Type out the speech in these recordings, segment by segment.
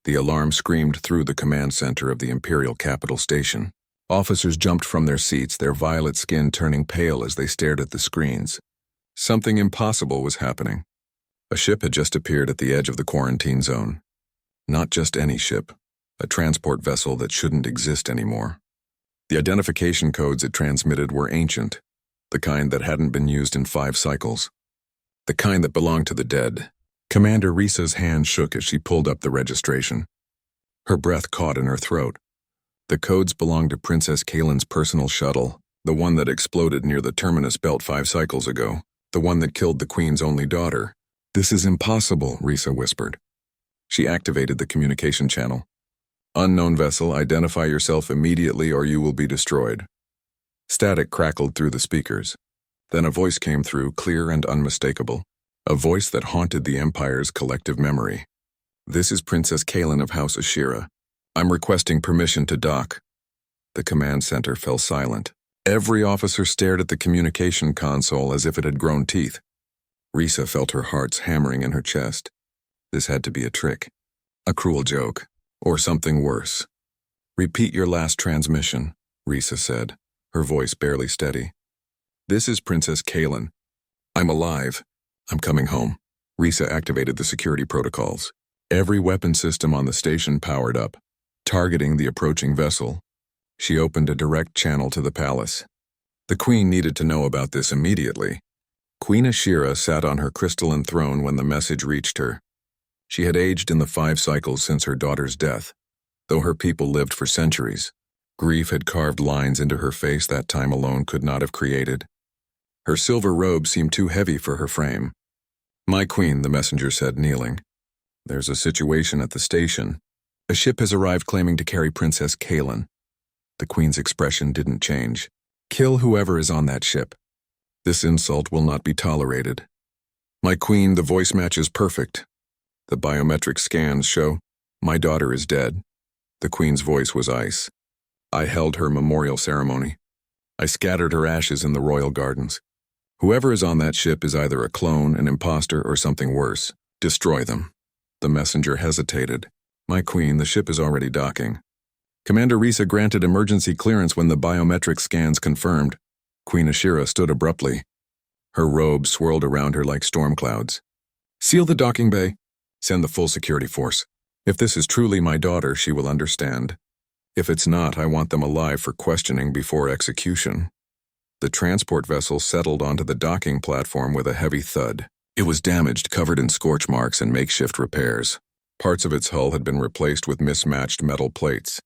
The alarm screamed through the command center of the Imperial Capital Station. Officers jumped from their seats, their violet skin turning pale as they stared at the screens. Something impossible was happening. A ship had just appeared at the edge of the quarantine zone. Not just any ship, a transport vessel that shouldn't exist anymore. The identification codes it transmitted were ancient, the kind that hadn't been used in 5 cycles. The kind that belonged to the dead. Commander Risa's hand shook as she pulled up the registration. Her breath caught in her throat. The codes belonged to Princess Kaylin's personal shuttle, the one that exploded near the Terminus Belt 5 cycles ago, the one that killed the Queen's only daughter. "This is impossible," Risa whispered. She activated the communication channel. "Unknown vessel, identify yourself immediately or you will be destroyed." Static crackled through the speakers. Then a voice came through, clear and unmistakable. A voice that haunted the Empire's collective memory. "This is Princess Kaylin of House Ashira. I'm requesting permission to dock." The command center fell silent. Every officer stared at the communication console as if it had grown teeth. Risa felt her heart's hammering in her chest. This had to be a trick. A cruel joke. Or something worse. "Repeat your last transmission," Risa said, her voice barely steady. "This is Princess Kaylin. I'm alive. I'm coming home." Risa activated the security protocols. Every weapon system on the station powered up, targeting the approaching vessel. She opened a direct channel to the palace. The Queen needed to know about this immediately. Queen Ashira sat on her crystalline throne when the message reached her. She had aged in the 5 cycles since her daughter's death, though her people lived for centuries. Grief had carved lines into her face that time alone could not have created. Her silver robe seemed too heavy for her frame. "My queen," the messenger said, kneeling. "There's a situation at the station. A ship has arrived claiming to carry Princess Kaylin." The queen's expression didn't change. "Kill whoever is on that ship. This insult will not be tolerated." "My queen, the voice match is perfect. The biometric scans show my daughter is dead." The queen's voice was ice. "I held her memorial ceremony. I scattered her ashes in the royal gardens. Whoever is on that ship is either a clone, an imposter, or something worse. Destroy them." The messenger hesitated. "My queen, the ship is already docking." Commander Risa granted emergency clearance when the biometric scans confirmed. Queen Ashira stood abruptly. Her robe swirled around her like storm clouds. "Seal the docking bay. Send the full security force. If this is truly my daughter, she will understand. If it's not, I want them alive for questioning before execution." The transport vessel settled onto the docking platform with a heavy thud. It was damaged, covered in scorch marks and makeshift repairs. Parts of its hull had been replaced with mismatched metal plates.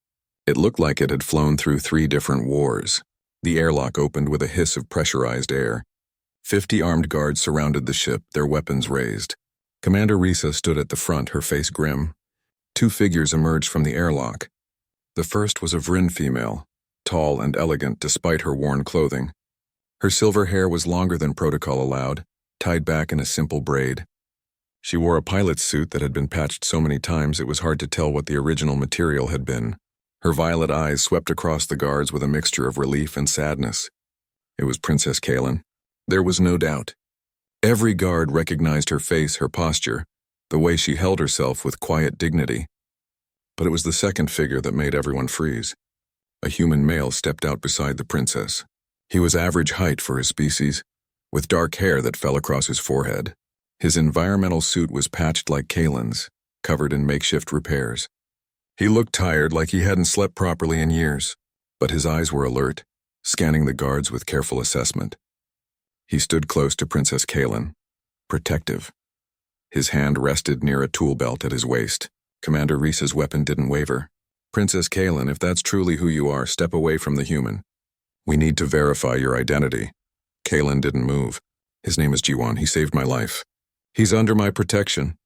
It looked like it had flown through 3 different wars. The airlock opened with a hiss of pressurized air. 50 armed guards surrounded the ship, their weapons raised. Commander Risa stood at the front, her face grim. 2 figures emerged from the airlock. The first was a Vryn female, tall and elegant despite her worn clothing. Her silver hair was longer than protocol allowed, tied back in a simple braid. She wore a pilot's suit that had been patched so many times it was hard to tell what the original material had been. Her violet eyes swept across the guards with a mixture of relief and sadness. It was Princess Kaylin. There was no doubt. Every guard recognized her face, her posture, the way she held herself with quiet dignity. But it was the second figure that made everyone freeze. A human male stepped out beside the princess. He was average height for his species, with dark hair that fell across his forehead. His environmental suit was patched like Kaylin's, covered in makeshift repairs. He looked tired, like he hadn't slept properly in years, but his eyes were alert, scanning the guards with careful assessment. He stood close to Princess Kaylin, protective. His hand rested near a tool belt at his waist. Commander Risa's weapon didn't waver. "Princess Kaylin, if that's truly who you are, step away from the human. We need to verify your identity." Kaylin didn't move. "His name is Jiwan. He saved my life. He's under my protection."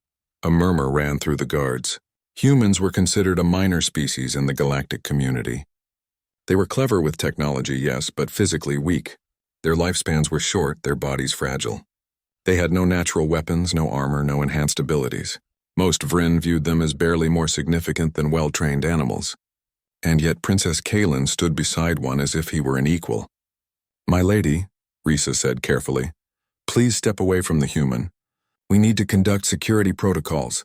A murmur ran through the guards. Humans were considered a minor species in the galactic community. They were clever with technology, yes, but physically weak. Their lifespans were short, their bodies fragile. They had no natural weapons, no armor, no enhanced abilities. Most Vryn viewed them as barely more significant than well-trained animals. And yet Princess Kaylin stood beside one as if he were an equal. "My lady," Risa said carefully, "please step away from the human. We need to conduct security protocols."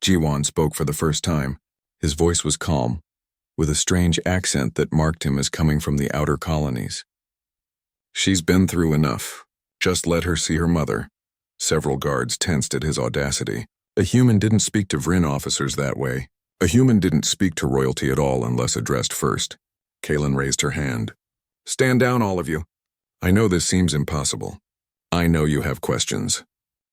Jiwon spoke for the first time. His voice was calm, with a strange accent that marked him as coming from the outer colonies. She's been through enough. Just let her see her mother. Several guards tensed at his audacity. A human didn't speak to Vryn officers that way. A human didn't speak to royalty at all unless addressed first. Kaylin raised her hand. Stand down, all of you. I know this seems impossible. I know you have questions.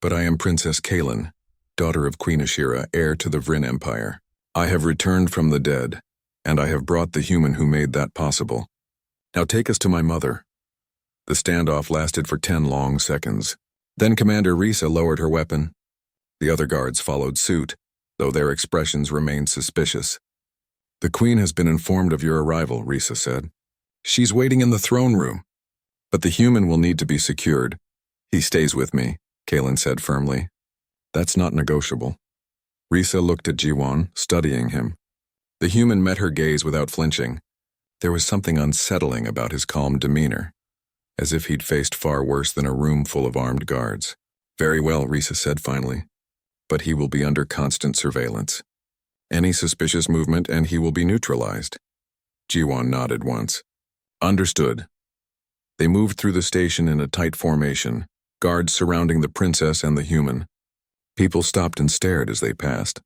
But I am Princess Kaylin, daughter of Queen Ashira, heir to the Vryn Empire. I have returned from the dead, and I have brought the human who made that possible. Now take us to my mother. The standoff lasted for 10 long seconds. Then Commander Risa lowered her weapon. The other guards followed suit, though their expressions remained suspicious. The Queen has been informed of your arrival, Risa said. She's waiting in the throne room. But the human will need to be secured. He stays with me, Kaylin said firmly. That's not negotiable. Risa looked at Jiwon, studying him. The human met her gaze without flinching. There was something unsettling about his calm demeanor, as if he'd faced far worse than a room full of armed guards. Very well, Risa said finally. But he will be under constant surveillance. Any suspicious movement and he will be neutralized. Jiwon nodded once. Understood. They moved through the station in a tight formation, guards surrounding the princess and the human. People stopped and stared as they passed.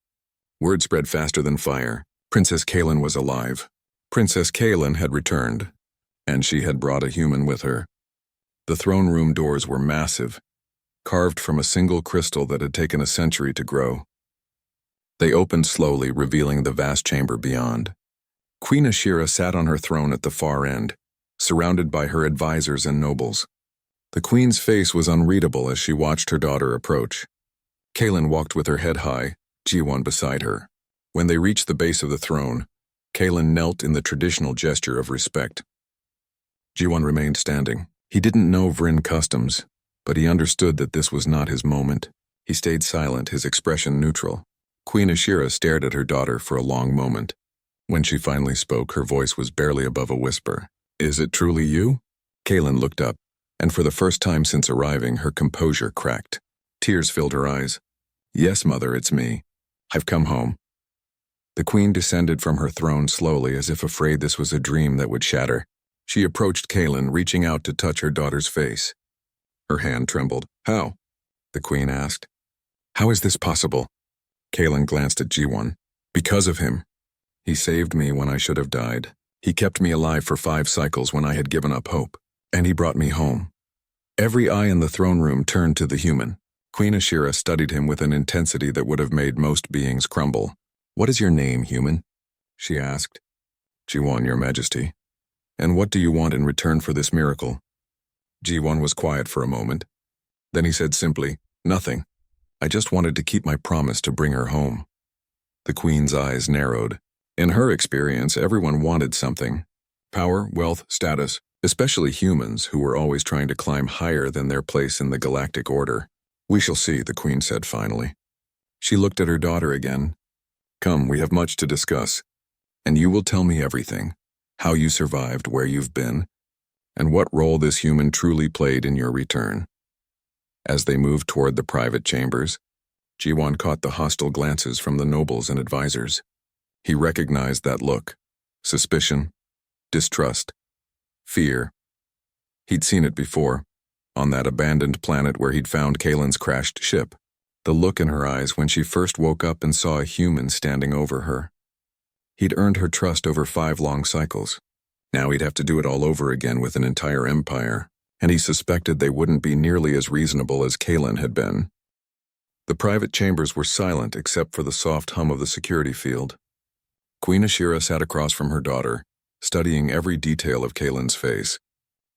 Word spread faster than fire. Princess Kaylin was alive. Princess Kaylin had returned, and she had brought a human with her. The throne room doors were massive, carved from a single crystal that had taken a century to grow. They opened slowly, revealing the vast chamber beyond. Queen Ashira sat on her throne at the far end, surrounded by her advisors and nobles. The queen's face was unreadable as she watched her daughter approach. Kaylin walked with her head high, Jiwon beside her. When they reached the base of the throne, Kaylin knelt in the traditional gesture of respect. Jiwon remained standing. He didn't know Vryn customs, but he understood that this was not his moment. He stayed silent, his expression neutral. Queen Ashira stared at her daughter for a long moment. When she finally spoke, her voice was barely above a whisper. Is it truly you? Kaylin looked up, and for the first time since arriving, her composure cracked. Tears filled her eyes. Yes, mother, it's me. I've come home. The queen descended from her throne slowly, as if afraid this was a dream that would shatter. She approached Kaylin, reaching out to touch her daughter's face. Her hand trembled. How? The queen asked. How is this possible? Kaylin glanced at Jiwon. Because of him. He saved me when I should have died. He kept me alive for 5 cycles when I had given up hope. And he brought me home. Every eye in the throne room turned to the human. Queen Ashira studied him with an intensity that would have made most beings crumble. What is your name, human? She asked. Jiwon, your majesty. And what do you want in return for this miracle? Jiwon was quiet for a moment. Then he said simply, nothing. I just wanted to keep my promise to bring her home. The queen's eyes narrowed. In her experience, everyone wanted something. Power, wealth, status, especially humans who were always trying to climb higher than their place in the galactic order. We shall see, the queen said finally. She looked at her daughter again. Come, we have much to discuss, and you will tell me everything. How you survived, where you've been, and what role this human truly played in your return. As they moved toward the private chambers, Jiwon caught the hostile glances from the nobles and advisors. He recognized that look. Suspicion, distrust, fear. He'd seen it before, on that abandoned planet where he'd found Kaylin's crashed ship. The look in her eyes when she first woke up and saw a human standing over her. He'd earned her trust over 5 long cycles. Now he'd have to do it all over again with an entire empire, and he suspected they wouldn't be nearly as reasonable as Kaylin had been. The private chambers were silent except for the soft hum of the security field. Queen Ashira sat across from her daughter, studying every detail of Kaylin's face.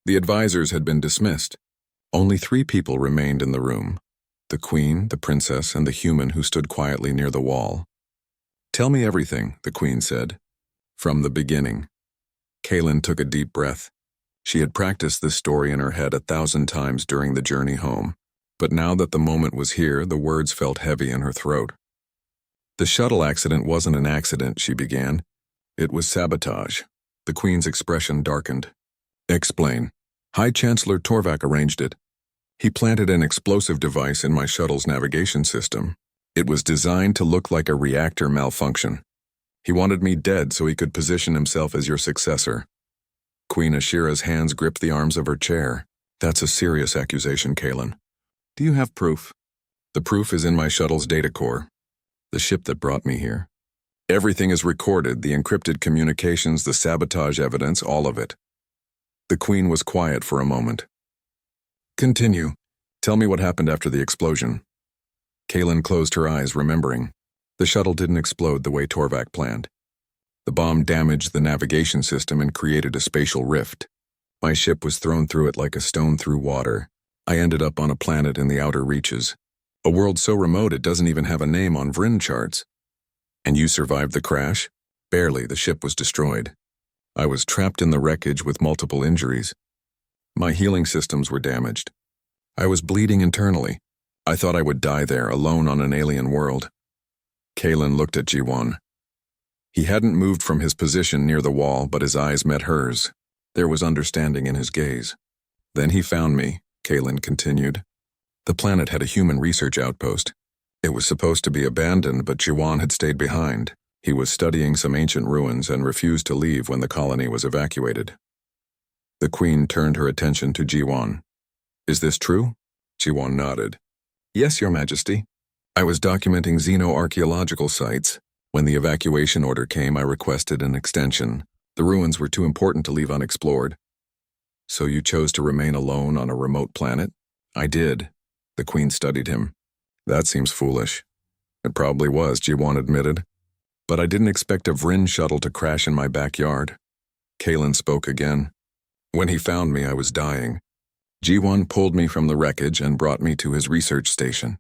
The advisors had been dismissed. Only 3 people remained in the room. The queen, the princess, and the human who stood quietly near the wall. Tell me everything, the queen said. From the beginning. Kaylin took a deep breath. She had practiced this story in her head 1,000 times during the journey home, but now that the moment was here, the words felt heavy in her throat. The shuttle accident wasn't an accident, she began. It was sabotage. The queen's expression darkened. Explain. High Chancellor Torvak arranged it. He planted an explosive device in my shuttle's navigation system. It was designed to look like a reactor malfunction. He wanted me dead so he could position himself as your successor. Queen Ashira's hands gripped the arms of her chair. That's a serious accusation, Kalen. Do you have proof? The proof is in my shuttle's data core, the ship that brought me here. Everything is recorded, the encrypted communications, the sabotage evidence, all of it. The Queen was quiet for a moment. Continue. Tell me what happened after the explosion. Kalen closed her eyes, remembering. The shuttle didn't explode the way Torvak planned. The bomb damaged the navigation system and created a spatial rift. My ship was thrown through it like a stone through water. I ended up on a planet in the outer reaches. A world so remote it doesn't even have a name on Vryn charts. And you survived the crash? Barely, the ship was destroyed. I was trapped in the wreckage with multiple injuries. My healing systems were damaged. I was bleeding internally. I thought I would die there, alone on an alien world. Kalen looked at Jiwon. He hadn't moved from his position near the wall, but his eyes met hers. There was understanding in his gaze. Then he found me, Kalen continued. The planet had a human research outpost. It was supposed to be abandoned, but Jiwon had stayed behind. He was studying some ancient ruins and refused to leave when the colony was evacuated. The Queen turned her attention to Jiwon. Is this true? Jiwon nodded. Yes, Your Majesty. I was documenting xenoarchaeological sites. When the evacuation order came, I requested an extension. The ruins were too important to leave unexplored. So you chose to remain alone on a remote planet? I did. The Queen studied him. That seems foolish. It probably was, Jiwon admitted. But I didn't expect a Vryn shuttle to crash in my backyard. Kalen spoke again. When he found me, I was dying. Jiwon pulled me from the wreckage and brought me to his research station.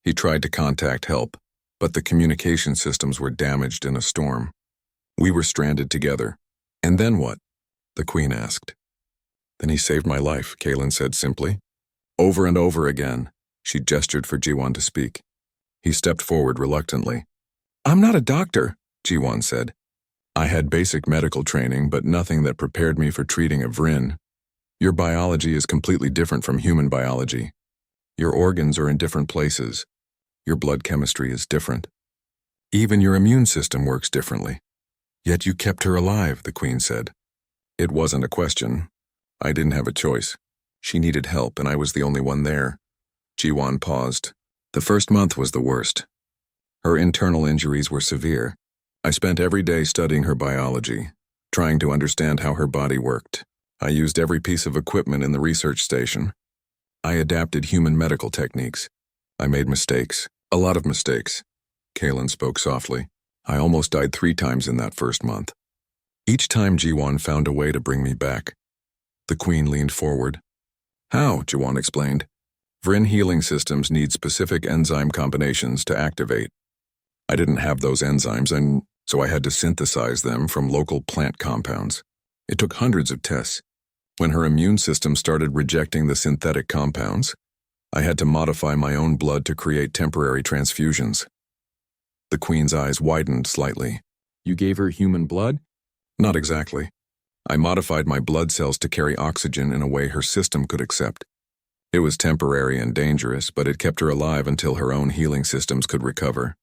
He tried to contact help, but the communication systems were damaged in a storm. We were stranded together. And then what? The Queen asked. Then he saved my life, Kalen said simply. Over and over again. She gestured for Jiwon to speak. He stepped forward reluctantly. I'm not a doctor, Jiwon said. I had basic medical training, but nothing that prepared me for treating a Vryn. Your biology is completely different from human biology. Your organs are in different places. Your blood chemistry is different. Even your immune system works differently. Yet you kept her alive, the Queen said. It wasn't a question. I didn't have a choice. She needed help, and I was the only one there. Jiwon paused. The first month was the worst. Her internal injuries were severe. I spent every day studying her biology, trying to understand how her body worked. I used every piece of equipment in the research station. I adapted human medical techniques. I made mistakes, a lot of mistakes. Kalen spoke softly. I almost died 3 times in that first month. Each time Jiwon found a way to bring me back. The Queen leaned forward. How? Jiwon explained. Vryn healing systems need specific enzyme combinations to activate. I didn't have those enzymes, and so I had to synthesize them from local plant compounds. It took hundreds of tests. When her immune system started rejecting the synthetic compounds, I had to modify my own blood to create temporary transfusions. The Queen's eyes widened slightly. You gave her human blood? Not exactly. I modified my blood cells to carry oxygen in a way her system could accept. It was temporary and dangerous, but it kept her alive until her own healing systems could recover.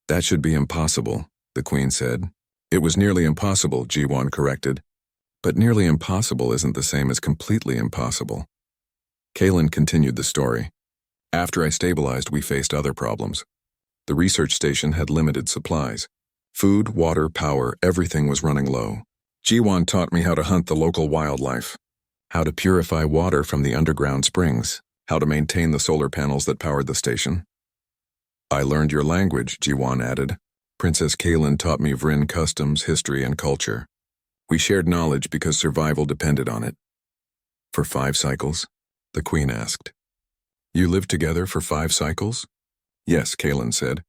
That should be impossible, the Queen said. It was nearly impossible, Jiwon corrected. But nearly impossible isn't the same as completely impossible. Kalen continued the story. After I stabilized, we faced other problems. The research station had limited supplies. Food, water, power, everything was running low. Jiwon taught me how to hunt the local wildlife, how to purify water from the underground springs, how to maintain the solar panels that powered the station. I learned your language, Jiwon added. Princess Kalen taught me Vryn customs, history, and culture. We shared knowledge because survival depended on it. For 5 cycles? The Queen asked. You lived together for 5 cycles? Yes, Kalen said.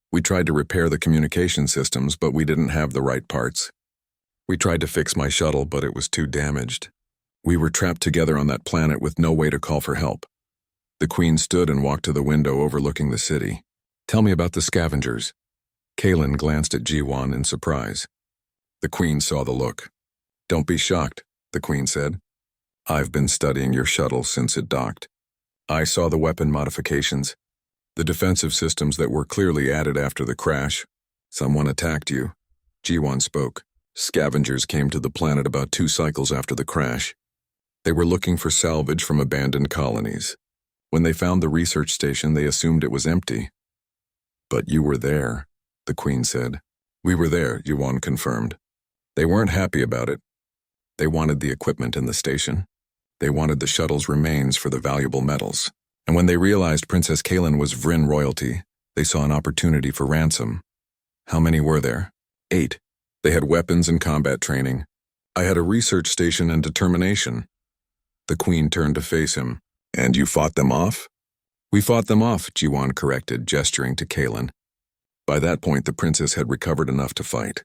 We tried to repair the communication systems, but we didn't have the right parts. We tried to fix my shuttle, but it was too damaged. We were trapped together on that planet with no way to call for help. The Queen stood and walked to the window overlooking the city. Tell me about the scavengers. Kalen glanced at Jiwon in surprise. The Queen saw the look. Don't be shocked, the Queen said. I've been studying your shuttle since it docked. I saw the weapon modifications. The defensive systems that were clearly added after the crash. Someone attacked you. Ji-won spoke. Scavengers came to the planet about 2 cycles after the crash. They were looking for salvage from abandoned colonies. When they found the research station, they assumed it was empty. But you were there, the Queen said. We were there, Ji-won confirmed. They weren't happy about it. They wanted the equipment in the station. They wanted the shuttle's remains for the valuable metals. And when they realized Princess Kaylin was Vryn royalty, they saw an opportunity for ransom. How many were there? 8. They had weapons and combat training. I had a research station and determination. The Queen turned to face him. And you fought them off? We fought them off, Ji-won corrected, gesturing to Kaylin. By that point, the princess had recovered enough to fight.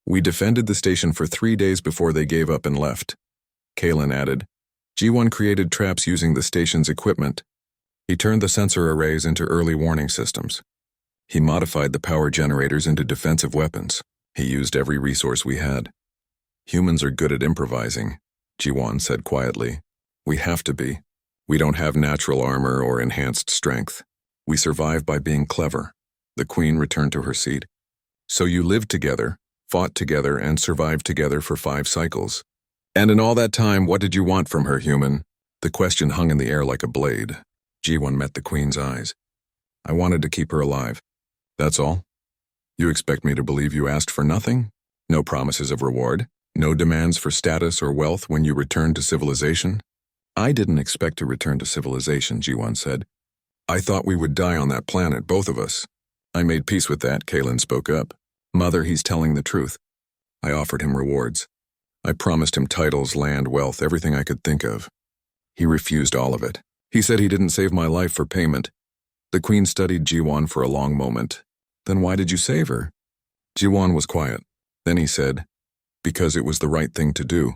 We defended the station for 3 days before they gave up and left. Kaylin added, Ji-won created traps using the station's equipment. He turned the sensor arrays into early warning systems. He modified the power generators into defensive weapons. He used every resource we had. Humans are good at improvising, Ji-won said quietly. We have to be. We don't have natural armor or enhanced strength. We survive by being clever. The Queen returned to her seat. So you lived together, fought together, and survived together for 5 cycles. And in all that time, what did you want from her, human? The question hung in the air like a blade. Ji-won met the Queen's eyes. I wanted to keep her alive. That's all? You expect me to believe you asked for nothing? No promises of reward? No demands for status or wealth when you returned to civilization? I didn't expect to return to civilization, Ji-won said. I thought we would die on that planet, both of us. I made peace with that, Kaylin spoke up. Mother, he's telling the truth. I offered him rewards. I promised him titles, land, wealth, everything I could think of. He refused all of it. He said he didn't save my life for payment. The Queen studied Ji-won for a long moment. Then why did you save her? Ji-won was quiet. Then he said, because it was the right thing to do.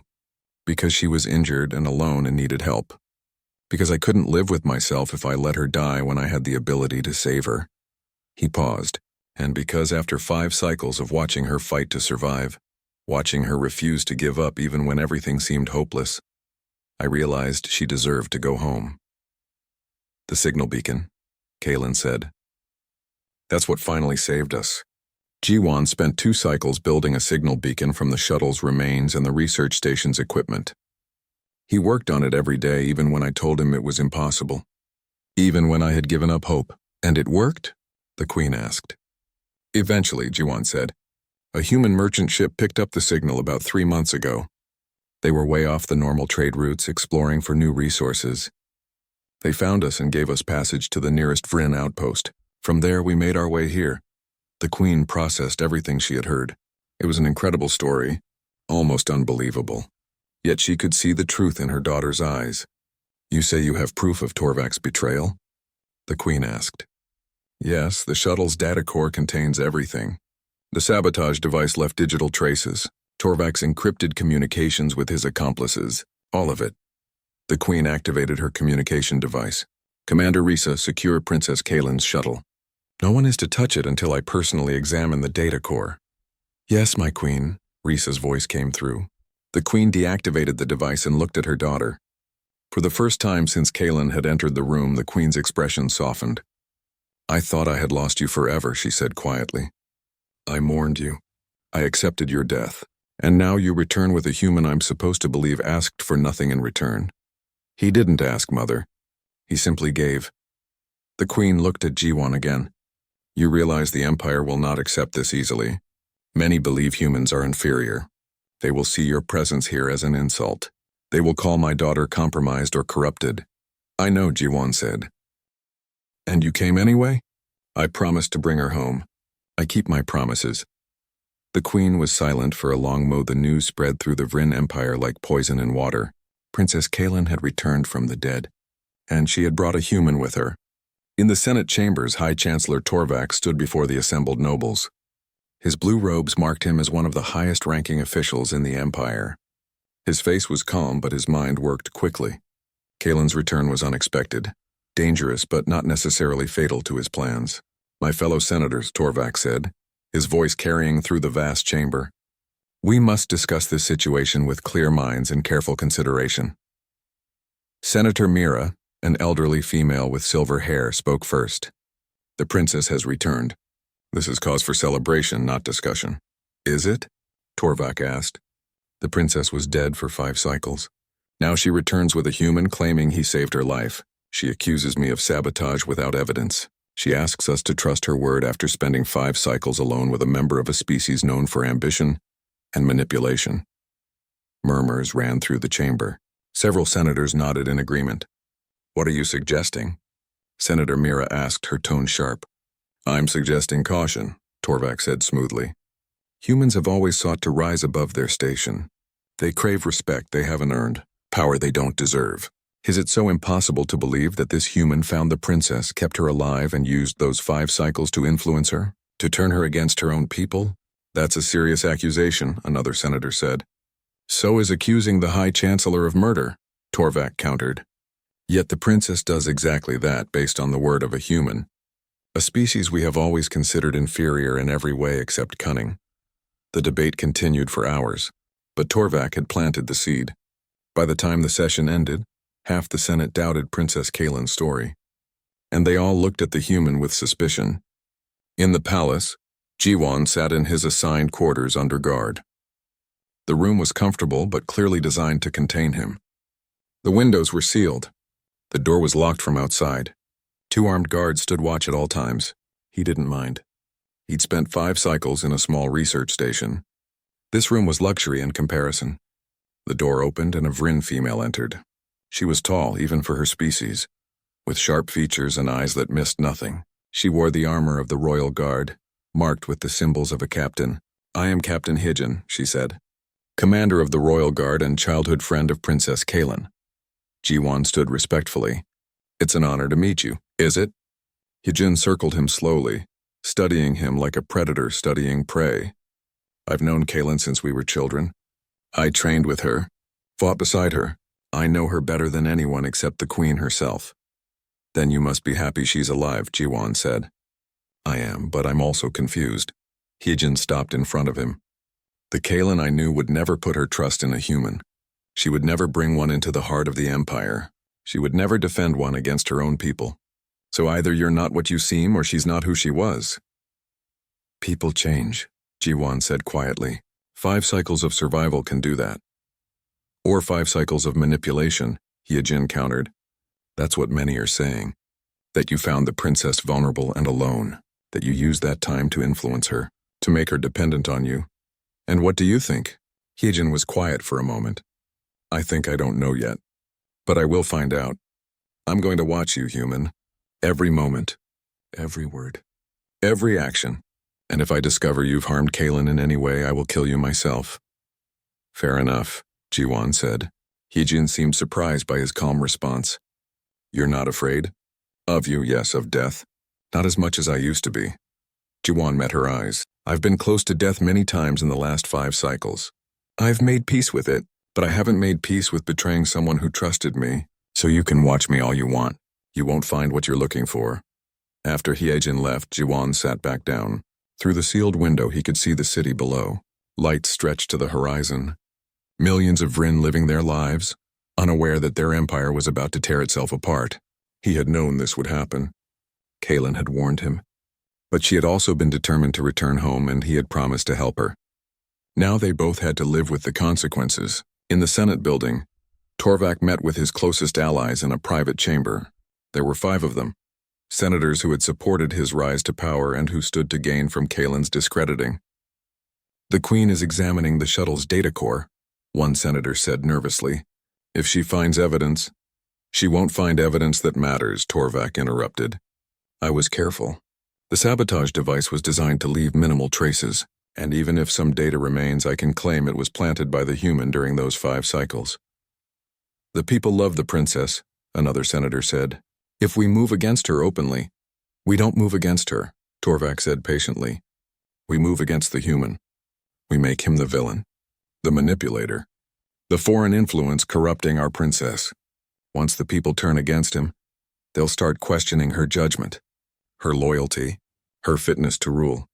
Because she was injured and alone and needed help. Because I couldn't live with myself if I let her die when I had the ability to save her. He paused, and because after 5 cycles of watching her fight to survive, watching her refuse to give up even when everything seemed hopeless, I realized she deserved to go home. The signal beacon, Kaylin said. That's what finally saved us. Ji-won spent 2 cycles building a signal beacon from the shuttle's remains and the research station's equipment. He worked on it every day even when I told him it was impossible. Even when I had given up hope. And it worked? The Queen asked. Eventually, Ji-won said. A human merchant ship picked up the signal about 3 months ago. They were way off the normal trade routes, exploring for new resources. They found us and gave us passage to the nearest Vryn outpost. From there, we made our way here. The Queen processed everything she had heard. It was an incredible story, almost unbelievable. Yet she could see the truth in her daughter's eyes. You say you have proof of Torvak's betrayal? The Queen asked. Yes, the shuttle's data core contains everything. The sabotage device left digital traces, Torvak's encrypted communications with his accomplices, all of it. The Queen activated her communication device. Commander Risa, secure Princess Kaylin's shuttle. No one is to touch it until I personally examine the data core. Yes, my Queen, Risa's voice came through. The Queen deactivated the device and looked at her daughter. For the first time since Kaylin had entered the room, the Queen's expression softened. I thought I had lost you forever, she said quietly. I mourned you. I accepted your death. And now you return with a human I'm supposed to believe asked for nothing in return. He didn't ask, Mother. He simply gave. The Queen looked at Ji-won again. You realize the Empire will not accept this easily. Many believe humans are inferior. They will see your presence here as an insult. They will call my daughter compromised or corrupted. I know, Ji-won said. And you came anyway? I promised to bring her home. I keep my promises. The Queen was silent for a long moment. The news spread through the Vryn Empire like poison in water. Princess Kaylin had returned from the dead, and she had brought a human with her. In the Senate chambers, High Chancellor Torvak stood before the assembled nobles. His blue robes marked him as one of the highest-ranking officials in the Empire. His face was calm, but his mind worked quickly. Kaylin's return was unexpected. Dangerous, but not necessarily fatal to his plans. My fellow senators, Torvak said, his voice carrying through the vast chamber. We must discuss this situation with clear minds and careful consideration. Senator Mira, an elderly female with silver hair, spoke first. The princess has returned. This is cause for celebration, not discussion. Is it? Torvak asked. The princess was dead for 5 cycles. Now she returns with a human claiming he saved her life. She accuses me of sabotage without evidence. She asks us to trust her word after spending 5 cycles alone with a member of a species known for ambition and manipulation. Murmurs ran through the chamber. Several senators nodded in agreement. What are you suggesting? Senator Mira asked, her tone sharp. I'm suggesting caution, Torvak said smoothly. Humans have always sought to rise above their station. They crave respect they haven't earned, power they don't deserve. Is it so impossible to believe that this human found the princess, kept her alive, and used those 5 cycles to influence her? To turn her against her own people? That's a serious accusation, another senator said. So is accusing the High Chancellor of murder, Torvak countered. Yet the princess does exactly that based on the word of a human. A species we have always considered inferior in every way except cunning. The debate continued for hours, but Torvak had planted the seed. By the time the session ended, half the Senate doubted Princess Kaylin's story, and they all looked at the human with suspicion. In the palace, Jiwon sat in his assigned quarters under guard. The room was comfortable but clearly designed to contain him. The windows were sealed. The door was locked from outside. 2 armed guards stood watch at all times. He didn't mind. He'd spent 5 cycles in a small research station. This room was luxury in comparison. The door opened and a Vryn female entered. She was tall, even for her species, with sharp features and eyes that missed nothing. She wore the armor of the Royal Guard, marked with the symbols of a captain. I am Captain Hijin, she said, commander of the Royal Guard and childhood friend of Princess Kaylin. Jiwon stood respectfully. It's an honor to meet you, is it? Hijin circled him slowly, studying him like a predator studying prey. I've known Kaylin since we were children. I trained with her, fought beside her. I know her better than anyone except the Queen herself. Then you must be happy she's alive, Jiwon said. I am, but I'm also confused. Hijin stopped in front of him. The Kaylin I knew would never put her trust in a human. She would never bring one into the heart of the Empire. She would never defend one against her own people. So either you're not what you seem or she's not who she was. People change, Jiwon said quietly. 5 cycles of survival can do that. Or 5 cycles of manipulation, Hijin countered. That's what many are saying. That you found the princess vulnerable and alone. That you used that time to influence her, to make her dependent on you. And what do you think? Hijin was quiet for a moment. I think I don't know yet. But I will find out. I'm going to watch you, human. Every moment. Every word. Every action. And if I discover you've harmed Kaylin in any way, I will kill you myself. Fair enough, Jiwon said. Hijin seemed surprised by his calm response. You're not afraid? Of you, yes, of death. Not as much as I used to be. Jiwon met her eyes. I've been close to death many times in the last 5 cycles. I've made peace with it, but I haven't made peace with betraying someone who trusted me. So you can watch me all you want. You won't find what you're looking for. After Hijin left, Jiwon sat back down. Through the sealed window, he could see the city below. Lights stretched to the horizon. Millions of Vryn living their lives, unaware that their empire was about to tear itself apart. He had known this would happen. Kaylin had warned him. But she had also been determined to return home, and he had promised to help her. Now they both had to live with the consequences. In the Senate building, Torvak met with his closest allies in a private chamber. There were 5 of them. Senators who had supported his rise to power and who stood to gain from Kaylin's discrediting. The Queen is examining the shuttle's data core, one senator said nervously. If she finds evidence... She won't find evidence that matters, Torvak interrupted. I was careful. The sabotage device was designed to leave minimal traces, and even if some data remains, I can claim it was planted by the human during those 5 cycles. The people love the princess, another senator said. If we move against her openly, we don't move against her, Torvak said patiently. We move against the human. We make him the villain, the manipulator, the foreign influence corrupting our princess. Once the people turn against him, they'll start questioning her judgment, her loyalty, her fitness to rule.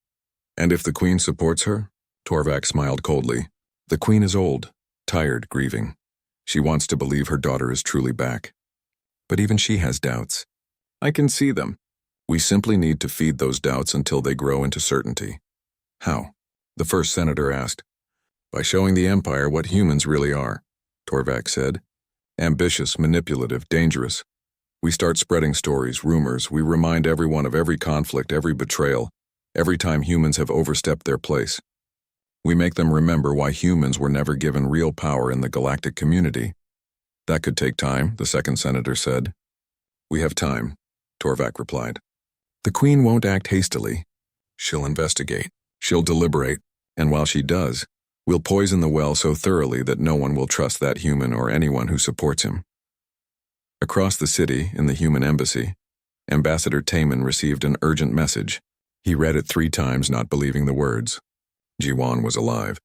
And if the Queen supports her, Torvak smiled coldly. The Queen is old, tired, grieving. She wants to believe her daughter is truly back. But even she has doubts. I can see them. We simply need to feed those doubts until they grow into certainty. How? The first senator asked. By showing the Empire what humans really are, Torvak said. Ambitious, manipulative, dangerous. We start spreading stories, rumors. We remind everyone of every conflict, every betrayal, every time humans have overstepped their place. We make them remember why humans were never given real power in the galactic community. That could take time, the second senator said. We have time, Torvak replied. The Queen won't act hastily. She'll investigate. She'll deliberate. And while she does, we'll poison the well so thoroughly that no one will trust that human or anyone who supports him. Across the city, in the human embassy, Ambassador Taman received an urgent message. He read it 3 times, not believing the words. Jiwan was alive,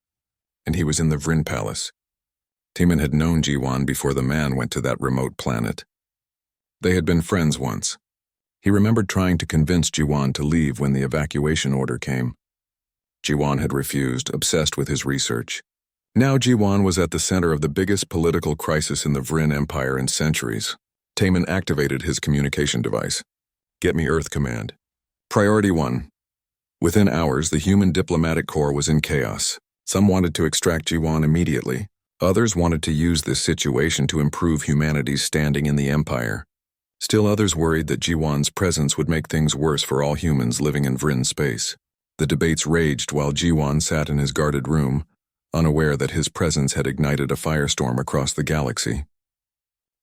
and he was in the Vryn Palace. Taman had known Jiwan before the man went to that remote planet. They had been friends once. He remembered trying to convince Jiwan to leave when the evacuation order came. Jiwan had refused, obsessed with his research. Now Jiwan was at the center of the biggest political crisis in the Vryn Empire in centuries. Taman activated his communication device. Get me Earth Command. Priority 1. Within hours, the human diplomatic corps was in chaos. Some wanted to extract Jiwan immediately. Others wanted to use this situation to improve humanity's standing in the Empire. Still others worried that Jiwan's presence would make things worse for all humans living in Vryn space. The debates raged while Jiwan sat in his guarded room, unaware that his presence had ignited a firestorm across the galaxy.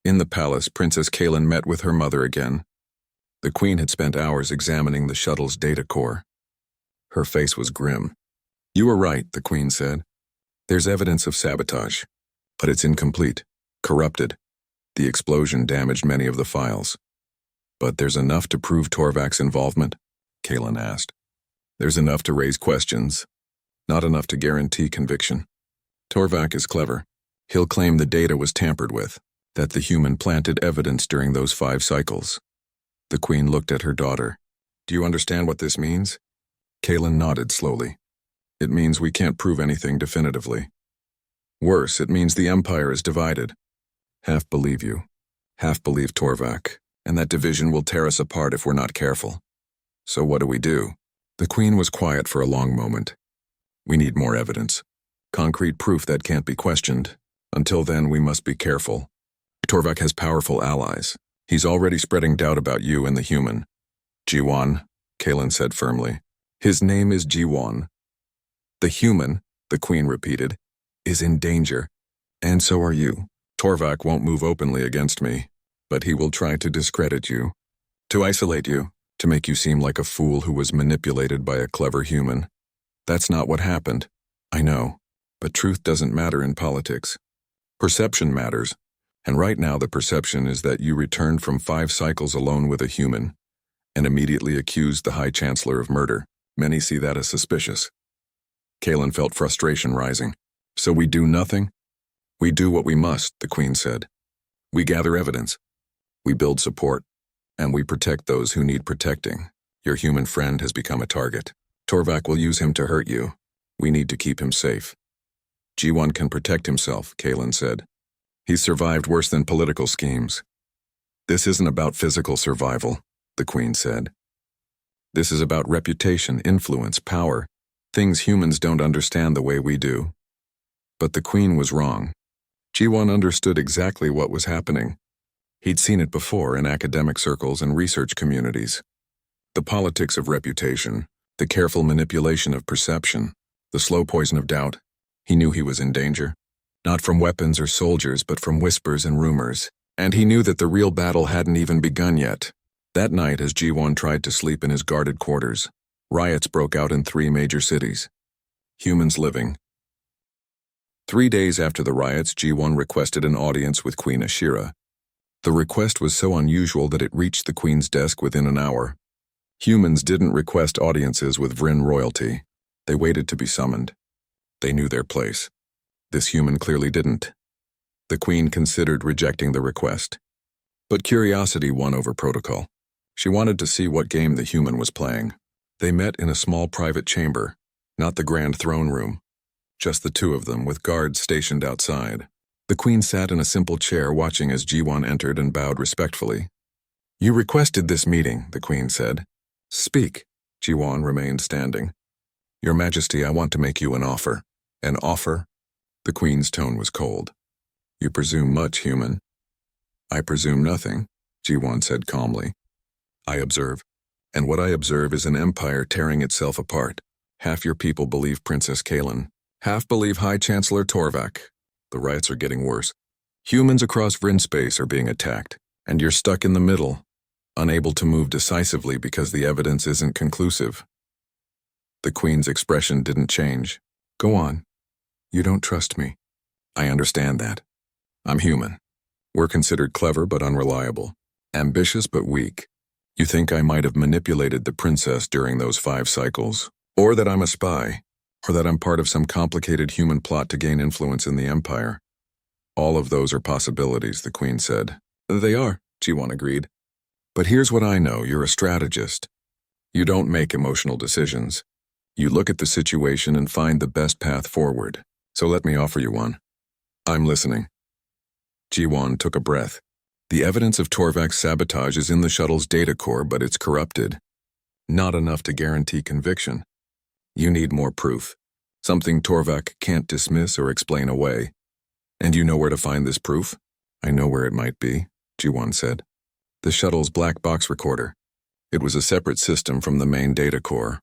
In the palace, Princess Kaelin met with her mother again. The Queen had spent hours examining the shuttle's data core. Her face was grim. You were right, the Queen said. There's evidence of sabotage, but it's incomplete, corrupted. The explosion damaged many of the files. But there's enough to prove Torvak's involvement? Kaelin asked. There's enough to raise questions, not enough to guarantee conviction. Torvak is clever. He'll claim the data was tampered with, that the human planted evidence during those 5 cycles. The Queen looked at her daughter. Do you understand what this means? Kaelin nodded slowly. It means we can't prove anything definitively. Worse, it means the Empire is divided. Half believe you, half believe Torvak, and that division will tear us apart if we're not careful. So what do? The Queen was quiet for a long moment. We need more evidence. Concrete proof that can't be questioned. Until then, we must be careful. Torvak has powerful allies. He's already spreading doubt about you and the human. Jiwan, Kaelin said firmly. His name is Jiwan. The human, the Queen repeated, is in danger. And so are you. Torvak won't move openly against me, but he will try to discredit you, to isolate you, to make you seem like a fool who was manipulated by a clever human. That's not what happened. I know, but truth doesn't matter in politics. Perception matters, and right now the perception is that you returned from 5 cycles alone with a human, and immediately accused the High Chancellor of murder. Many see that as suspicious. Kaelin felt frustration rising. So we do nothing? We do what we must, the Queen said. We gather evidence. We build support. And we protect those who need protecting. Your human friend has become a target. Torvak will use him to hurt you. We need to keep him safe. Jiwan can protect himself, Kaelin said. He's survived worse than political schemes. This isn't about physical survival, the Queen said. This is about reputation, influence, power, things humans don't understand the way we do. But the Queen was wrong. Jiwan understood exactly what was happening. He'd seen it before in academic circles and research communities. The politics of reputation, the careful manipulation of perception, the slow poison of doubt. He knew he was in danger. Not from weapons or soldiers, but from whispers and rumors. And he knew that the real battle hadn't even begun yet. That night, as Jiwan tried to sleep in his guarded quarters, riots broke out in 3 major cities. Humans living. 3 days after the riots, Jiwan requested an audience with Queen Ashira. The request was so unusual that it reached the Queen's desk within an hour. Humans didn't request audiences with Vryn royalty. They waited to be summoned. They knew their place. This human clearly didn't. The Queen considered rejecting the request. But curiosity won over protocol. She wanted to see what game the human was playing. They met in a small private chamber, not the grand throne room. Just the 2 of them, with guards stationed outside. The Queen sat in a simple chair watching as Jiwan entered and bowed respectfully. You requested this meeting, the Queen said. Speak. Jiwan remained standing. Your Majesty, I want to make you an offer. An offer? The Queen's tone was cold. You presume much, human. I presume nothing, Jiwan said calmly. I observe. And what I observe is an empire tearing itself apart. Half your people believe Princess Kaelin. Half believe High Chancellor Torvak. The riots are getting worse. Humans across Vryn space are being attacked, and you're stuck in the middle, unable to move decisively because the evidence isn't conclusive. The Queen's expression didn't change. Go on. You don't trust me. I understand that. I'm human. We're considered clever but unreliable, ambitious but weak. You think I might have manipulated the princess during those 5 cycles, or that I'm a spy, or that I'm part of some complicated human plot to gain influence in the Empire. All of those are possibilities, the Queen said. They are, Jiwan agreed. But here's what I know, you're a strategist. You don't make emotional decisions. You look at the situation and find the best path forward. So let me offer you one. I'm listening. Jiwan took a breath. The evidence of Torvak's sabotage is in the shuttle's data core, but it's corrupted. Not enough to guarantee conviction. You need more proof. Something Torvak can't dismiss or explain away. And you know where to find this proof? I know where it might be, Jiwan said. The shuttle's black box recorder. It was a separate system from the main data core.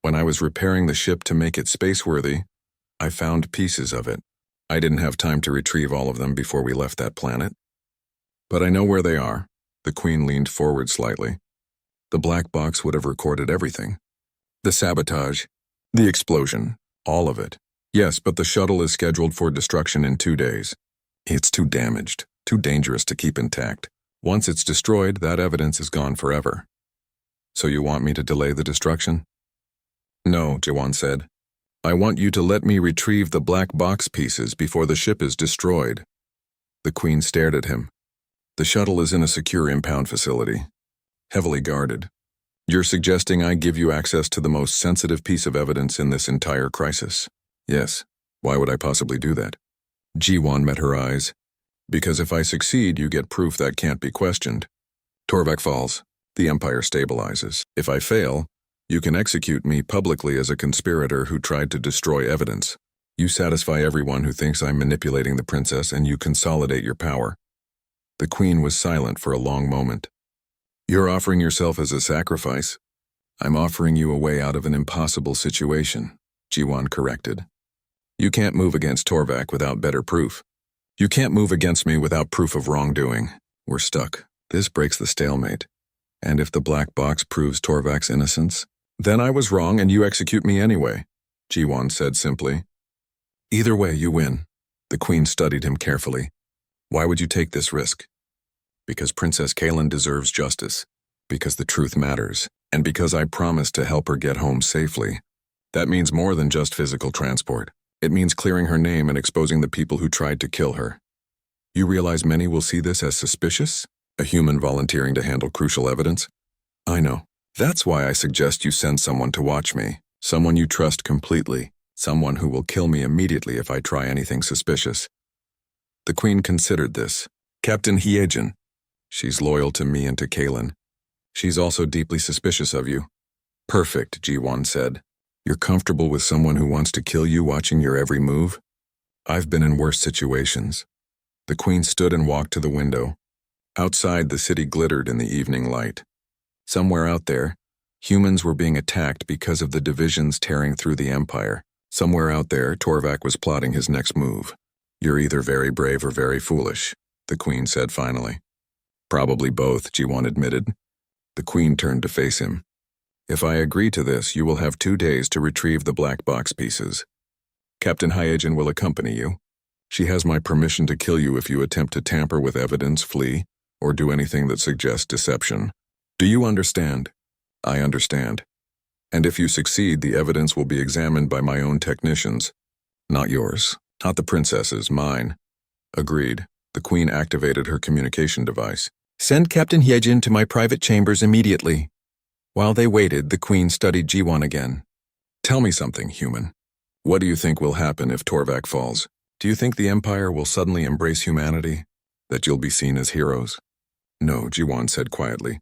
When I was repairing the ship to make it spaceworthy, I found pieces of it. I didn't have time to retrieve all of them before we left that planet. But I know where they are. The Queen leaned forward slightly. The black box would have recorded everything. The sabotage, the explosion, all of it. Yes, but the shuttle is scheduled for destruction in 2 days. It's too damaged, too dangerous to keep intact. Once it's destroyed, that evidence is gone forever. So you want me to delay the destruction? No, Jiwan said. I want you to let me retrieve the black box pieces before the ship is destroyed. The Queen stared at him. The shuttle is in a secure impound facility, heavily guarded. You're suggesting I give you access to the most sensitive piece of evidence in this entire crisis? Yes. Why would I possibly do that? Jiwan met her eyes. Because if I succeed, you get proof that can't be questioned. Torvak falls. The Empire stabilizes. If I fail, you can execute me publicly as a conspirator who tried to destroy evidence. You satisfy everyone who thinks I'm manipulating the princess, and you consolidate your power. The Queen was silent for a long moment. You're offering yourself as a sacrifice. I'm offering you a way out of an impossible situation, Jiwan corrected. You can't move against Torvak without better proof. You can't move against me without proof of wrongdoing. We're stuck. This breaks the stalemate. And if the black box proves Torvak's innocence, then I was wrong and you execute me anyway, Jiwan said simply. Either way, you win. The Queen studied him carefully. Why would you take this risk? Because Princess Kaelin deserves justice, because the truth matters, and because I promised to help her get home safely. That means more than just physical transport. It means clearing her name and exposing the people who tried to kill her. You realize many will see this as suspicious? A human volunteering to handle crucial evidence? I know. That's why I suggest you send someone to watch me. Someone you trust completely. Someone who will kill me immediately if I try anything suspicious. The Queen considered this. Captain Hyejin. She's loyal to me and to Kaelin. She's also deeply suspicious of you. Perfect, Jiwan said. You're comfortable with someone who wants to kill you watching your every move? I've been in worse situations. The Queen stood and walked to the window. Outside, the city glittered in the evening light. Somewhere out there, humans were being attacked because of the divisions tearing through the Empire. Somewhere out there, Torvak was plotting his next move. You're either very brave or very foolish, the Queen said finally. Probably both, Jiwan admitted. The Queen turned to face him. If I agree to this, you will have 2 days to retrieve the black box pieces. Captain Hyejin will accompany you. She has my permission to kill you if you attempt to tamper with evidence, flee, or do anything that suggests deception. Do you understand? I understand. And if you succeed, the evidence will be examined by my own technicians. Not yours. Not the princess's, mine. Agreed. The Queen activated her communication device. Send Captain Hyejin to my private chambers immediately. While they waited, the Queen studied Jiwan again. Tell me something, human. What do you think will happen if Torvak falls? Do you think the Empire will suddenly embrace humanity? That you'll be seen as heroes? No, Jiwan said quietly.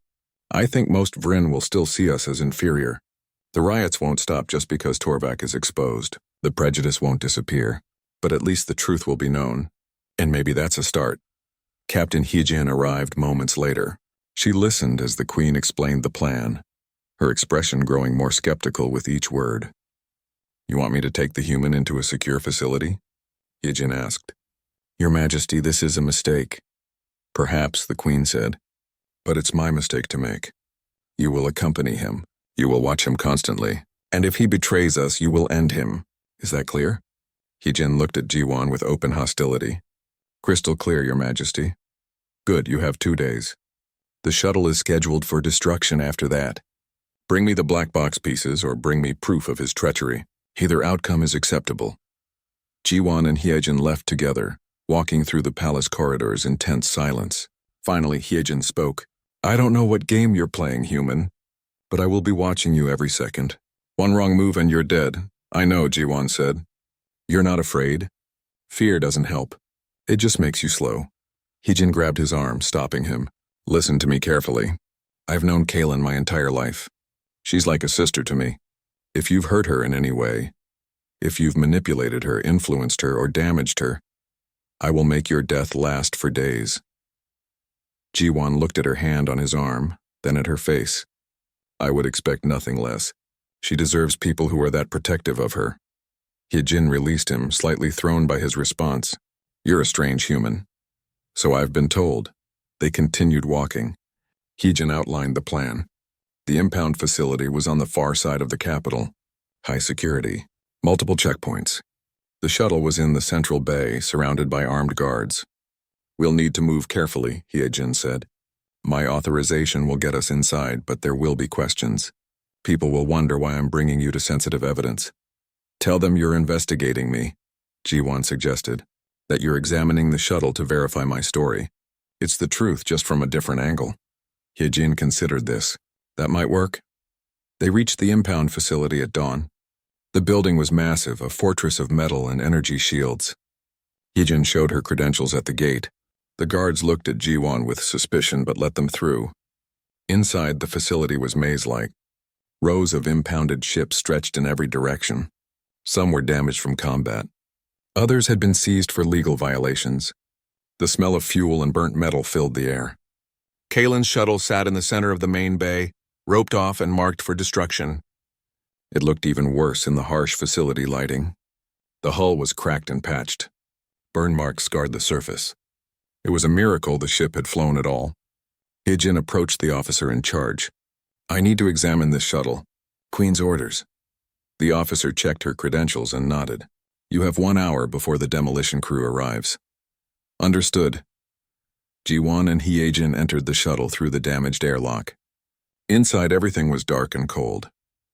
I think most Vryn will still see us as inferior. The riots won't stop just because Torvak is exposed. The prejudice won't disappear, but at least the truth will be known. And maybe that's a start. Captain Heejin arrived moments later. She listened as the Queen explained the plan, her expression growing more skeptical with each word. You want me to take the human into a secure facility? Heejin asked. Your Majesty, this is a mistake. Perhaps, the Queen said. But it's my mistake to make. You will accompany him. You will watch him constantly. And if he betrays us, you will end him. Is that clear? Heejin looked at Jiwan with open hostility. Crystal clear, Your Majesty. Good, you have 2 days. The shuttle is scheduled for destruction after that. Bring me the black box pieces or bring me proof of his treachery. Either outcome is acceptable. Jiwan and Heejin left together, walking through the palace corridors in tense silence. Finally, Heejin spoke. I don't know what game you're playing, human, but I will be watching you every second. One wrong move and you're dead. I know, Jiwan said. You're not afraid. Fear doesn't help. It just makes you slow. Heejin grabbed his arm, stopping him. Listen to me carefully. I've known Kaylin my entire life. She's like a sister to me. If you've hurt her in any way, if you've manipulated her, influenced her, or damaged her, I will make your death last for days. Jiwan looked at her hand on his arm, then at her face. I would expect nothing less. She deserves people who are that protective of her. Heejin released him, slightly thrown by his response. You're a strange human. So I've been told. They continued walking. Heejin outlined the plan. The impound facility was on the far side of the capital. High security. Multiple checkpoints. The shuttle was in the central bay, surrounded by armed guards. We'll need to move carefully, Heejin said. My authorization will get us inside, but there will be questions. People will wonder why I'm bringing you to sensitive evidence. Tell them you're investigating me, Jiwan suggested. That you're examining the shuttle to verify my story. It's the truth, just from a different angle. Heejin considered this. That might work. They reached the impound facility at dawn. The building was massive, a fortress of metal and energy shields. Heejin showed her credentials at the gate. The guards looked at Jiwan with suspicion but let them through. Inside, the facility was maze-like. Rows of impounded ships stretched in every direction. Some were damaged from combat. Others had been seized for legal violations. The smell of fuel and burnt metal filled the air. Kaylin's shuttle sat in the center of the main bay, roped off and marked for destruction. It looked even worse in the harsh facility lighting. The hull was cracked and patched. Burn marks scarred the surface. It was a miracle the ship had flown at all. Heejin approached the officer in charge. I need to examine this shuttle. Queen's orders. The officer checked her credentials and nodded. You have 1 hour before the demolition crew arrives. Understood. Jiwan and Heejin entered the shuttle through the damaged airlock. Inside, everything was dark and cold.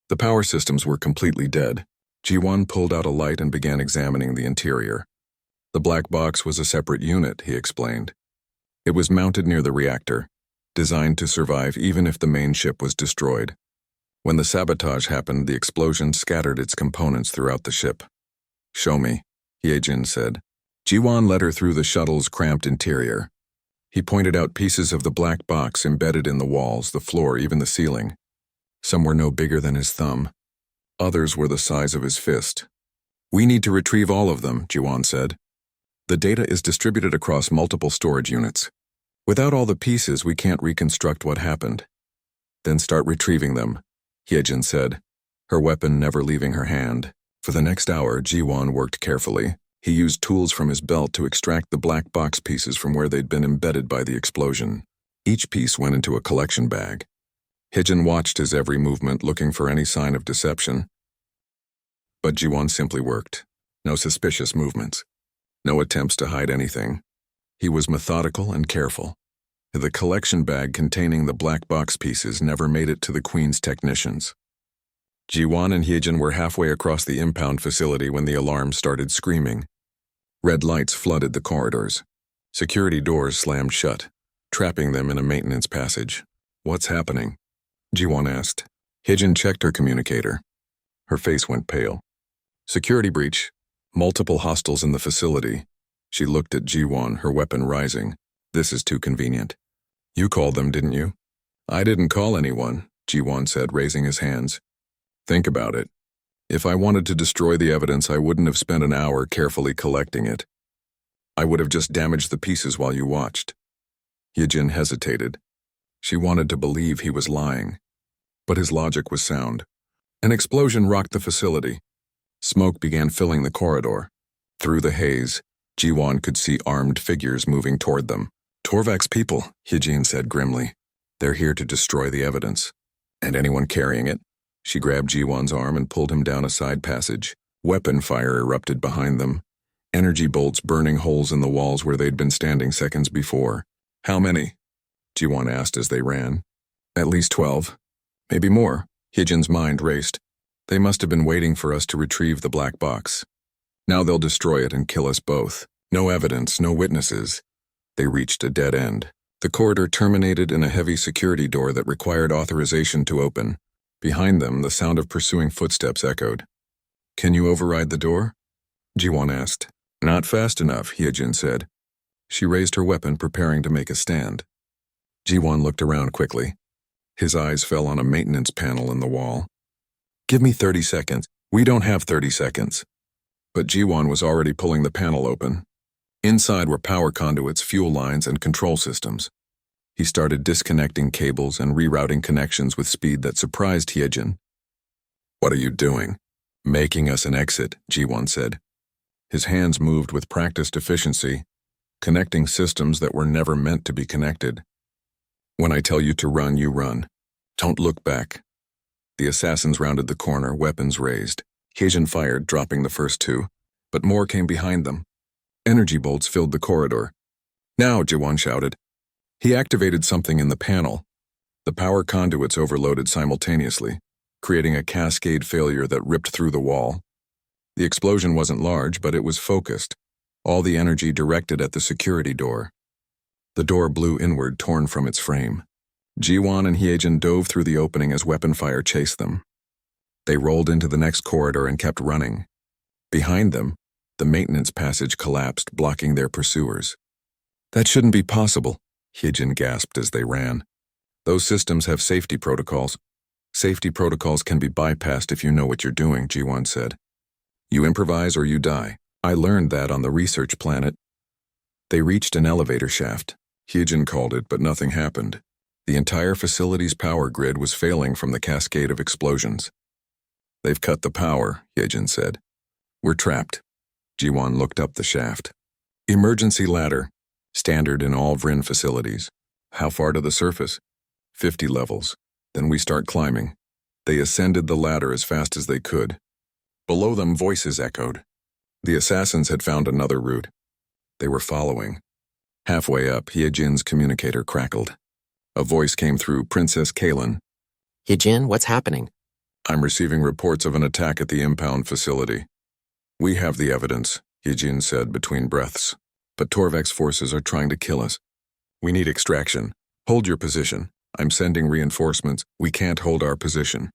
The power systems were completely dead. Jiwan pulled out a light and began examining the interior. The black box was a separate unit, he explained. It was mounted near the reactor, designed to survive even if the main ship was destroyed. When the sabotage happened, the explosion scattered its components throughout the ship. Show me, Heejin said. Jiwan led her through the shuttle's cramped interior. He pointed out pieces of the black box embedded in the walls, the floor, even the ceiling. Some were no bigger than his thumb. Others were the size of his fist. We need to retrieve all of them, Jiwan said. The data is distributed across multiple storage units. Without all the pieces, we can't reconstruct what happened. Then start retrieving them, Heejin said, her weapon never leaving her hand. For the next hour, Jiwan worked carefully. He used tools from his belt to extract the black box pieces from where they'd been embedded by the explosion. Each piece went into a collection bag. Heejin watched his every movement, looking for any sign of deception. But Jiwan simply worked. No suspicious movements. No attempts to hide anything. He was methodical and careful. The collection bag containing the black box pieces never made it to the Queen's technicians. Jiwan and Heejin were halfway across the impound facility when the alarm started screaming. Red lights flooded the corridors. Security doors slammed shut, trapping them in a maintenance passage. What's happening? Jiwan asked. Heejin checked her communicator. Her face went pale. Security breach. Multiple hostiles in the facility. She looked at Jiwan, her weapon rising. This is too convenient. You called them, didn't you? I didn't call anyone, Ji-won said, raising his hands. Think about it. If I wanted to destroy the evidence, I wouldn't have spent an hour carefully collecting it. I would have just damaged the pieces while you watched. Hyejin hesitated. She wanted to believe he was lying. But his logic was sound. An explosion rocked the facility. Smoke began filling the corridor. Through the haze, Ji-won could see armed figures moving toward them. Torvak's people, Hyejin said grimly. They're here to destroy the evidence. And anyone carrying it? She grabbed Ji-won's arm and pulled him down a side passage. Weapon fire erupted behind them. Energy bolts burning holes in the walls where they'd been standing seconds before. How many? Ji-won asked as they ran. At least 12. Maybe more. Hyejin's mind raced. They must have been waiting for us to retrieve the black box. Now they'll destroy it and kill us both. No evidence, no witnesses. They reached a dead end. The corridor terminated in a heavy security door that required authorization to open. Behind them, the sound of pursuing footsteps echoed. Can you override the door? Ji-won asked. Not fast enough, Hyejin said. She raised her weapon, preparing to make a stand. Ji-won looked around quickly. His eyes fell on a maintenance panel in the wall. Give me 30 seconds. We don't have 30 seconds. But Ji-won was already pulling the panel open. Inside were power conduits, fuel lines, and control systems. He started disconnecting cables and rerouting connections with speed that surprised Hyejin. What are you doing? Making us an exit, Ji-won said. His hands moved with practiced efficiency, connecting systems that were never meant to be connected. When I tell you to run, you run. Don't look back. The assassins rounded the corner, weapons raised. Hyejin fired, dropping the first two, but more came behind them. Energy bolts filled the corridor. Now, Ji-won shouted. He activated something in the panel. The power conduits overloaded simultaneously, creating a cascade failure that ripped through the wall. The explosion wasn't large, but it was focused, all the energy directed at the security door. The door blew inward, torn from its frame. Ji-won and Hyejin dove through the opening as weapon fire chased them. They rolled into the next corridor and kept running. Behind them, the maintenance passage collapsed, blocking their pursuers. That shouldn't be possible, Hyejin gasped as they ran. Those systems have safety protocols. Safety protocols can be bypassed if you know what you're doing, Ji-won said. You improvise or you die. I learned that on the research planet. They reached an elevator shaft. Hyejin called it, but nothing happened. The entire facility's power grid was failing from the cascade of explosions. They've cut the power, Hyejin said. We're trapped. Ji-won looked up the shaft. Emergency ladder. Standard in all Vrin facilities. How far to the surface? 50 levels. Then we start climbing. They ascended the ladder as fast as they could. Below them, voices echoed. The assassins had found another route. They were following. Halfway up, Hyejin's communicator crackled. A voice came through, Princess Kaylin. Hyejin, what's happening? I'm receiving reports of an attack at the impound facility. We have the evidence, Hyejin said between breaths. But Torvak's forces are trying to kill us. We need extraction. Hold your position. I'm sending reinforcements. We can't hold our position.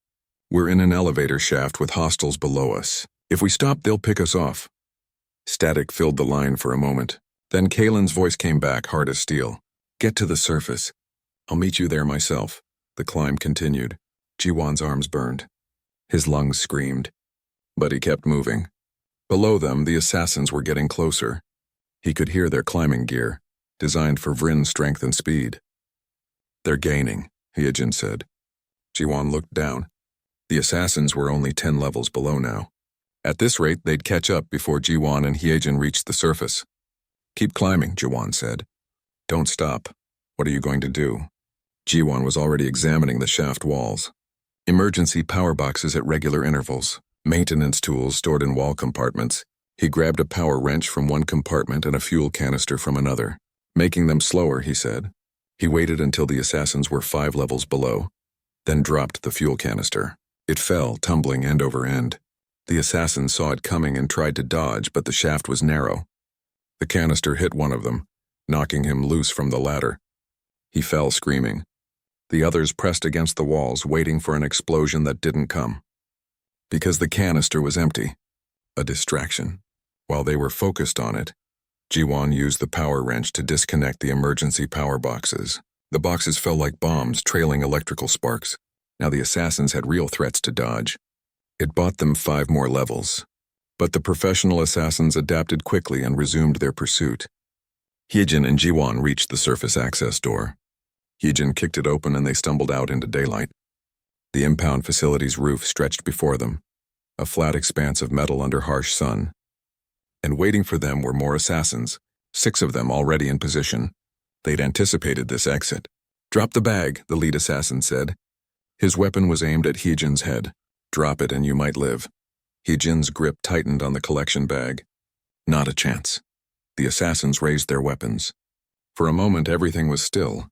We're in an elevator shaft with hostiles below us. If we stop, they'll pick us off. Static filled the line for a moment. Then Kaylin's voice came back, hard as steel. Get to the surface. I'll meet you there myself. The climb continued. Ji-won's arms burned. His lungs screamed. But he kept moving. Below them, the assassins were getting closer. He could hear their climbing gear, designed for Vrin strength and speed. They're gaining, Hyejin said. Ji-won looked down. The assassins were only 10 levels below now. At this rate, they'd catch up before Ji-won and Hyejin reached the surface. Keep climbing, Ji-won said. Don't stop. What are you going to do? Ji-won was already examining the shaft walls. Emergency power boxes at regular intervals. Maintenance tools stored in wall compartments. He grabbed a power wrench from one compartment and a fuel canister from another. Making them slower, he said. He waited until the assassins were 5 levels below, then dropped the fuel canister. It fell, tumbling end over end. The assassins saw it coming and tried to dodge, but the shaft was narrow. The canister hit one of them, knocking him loose from the ladder. He fell screaming. The others pressed against the walls, waiting for an explosion that didn't come. Because the canister was empty. A distraction. While they were focused on it, Ji-won used the power wrench to disconnect the emergency power boxes. The boxes fell like bombs, trailing electrical sparks. Now the assassins had real threats to dodge. It bought them 5 more levels. But the professional assassins adapted quickly and resumed their pursuit. Hyejin and Jiwon reached the surface access door. Hyejin kicked it open and they stumbled out into daylight. The impound facility's roof stretched before them, a flat expanse of metal under harsh sun. And waiting for them were more assassins, 6 of them already in position. They'd anticipated this exit. "Drop the bag," the lead assassin said. His weapon was aimed at Hyejin's head. "Drop it and you might live." Hyejin's grip tightened on the collection bag. Not a chance. The assassins raised their weapons. For a moment everything was still.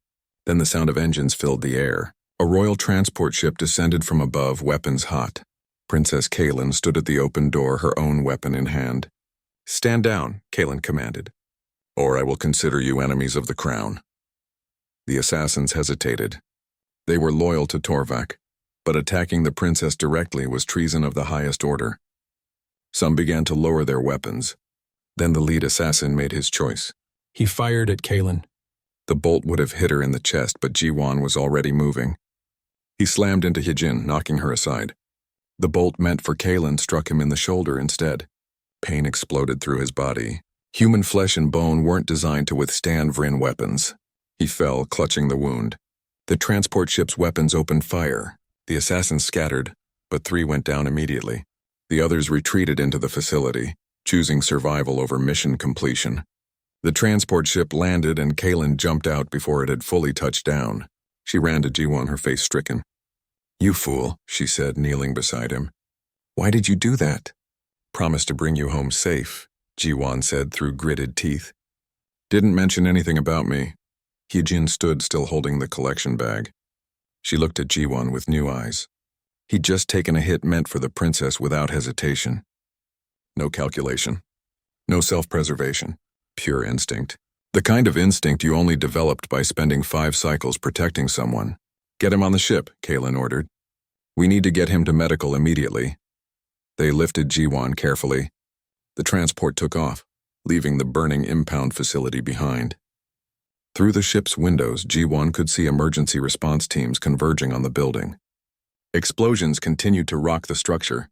Then the sound of engines filled the air. A royal transport ship descended from above, weapons hot. Princess Kaylin stood at the open door, her own weapon in hand. "Stand down," Kaylin commanded, "or I will consider you enemies of the crown." The assassins hesitated. They were loyal to Torvak, but attacking the princess directly was treason of the highest order. Some began to lower their weapons. Then the lead assassin made his choice. He fired at Kaylin. The bolt would have hit her in the chest, but Jiwon was already moving. He slammed into Hyejin, knocking her aside. The bolt meant for Kaylin struck him in the shoulder instead. Pain exploded through his body. Human flesh and bone weren't designed to withstand Vryn weapons. He fell, clutching the wound. The transport ship's weapons opened fire. The assassins scattered, but 3 went down immediately. The others retreated into the facility, choosing survival over mission completion. The transport ship landed and Kaylin jumped out before it had fully touched down. She ran to Jiwon, her face stricken. "You fool," she said, kneeling beside him. "Why did you do that?" "Promised to bring you home safe," Jiwon said through gritted teeth. "Didn't mention anything about me." Hyejin stood still holding the collection bag. She looked at Jiwon with new eyes. He'd just taken a hit meant for the princess without hesitation. No calculation. No self-preservation. Pure instinct. The kind of instinct you only developed by spending 5 cycles protecting someone. "Get him on the ship," Kaylin ordered. "We need to get him to medical immediately." They lifted Jiwon carefully. The transport took off, leaving the burning impound facility behind. Through the ship's windows, Jiwon could see emergency response teams converging on the building. Explosions continued to rock the structure.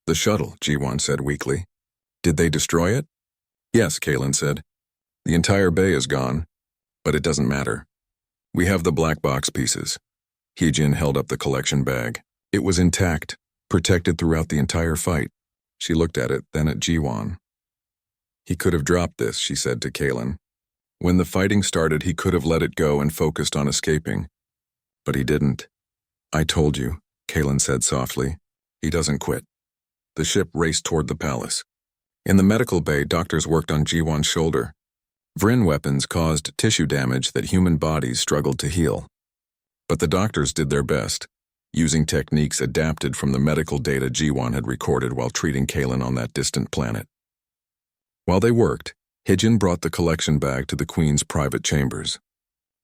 "The shuttle," Jiwon said weakly. "Did they destroy it?" "Yes," Kaylin said. "The entire bay is gone, but it doesn't matter. We have the black box pieces." Hyejin held up the collection bag. It was intact, protected throughout the entire fight. She looked at it, then at Jiwon. "He could have dropped this," she said to Kaylin. "When the fighting started, he could have let it go and focused on escaping. But he didn't." "I told you," Kaylin said softly. "He doesn't quit." The ship raced toward the palace. In the medical bay, doctors worked on Jiwon's shoulder. Vryn weapons caused tissue damage that human bodies struggled to heal. But the doctors did their best, using techniques adapted from the medical data Jiwon had recorded while treating Kaylin on that distant planet. While they worked, Hyejin brought the collection bag to the Queen's private chambers.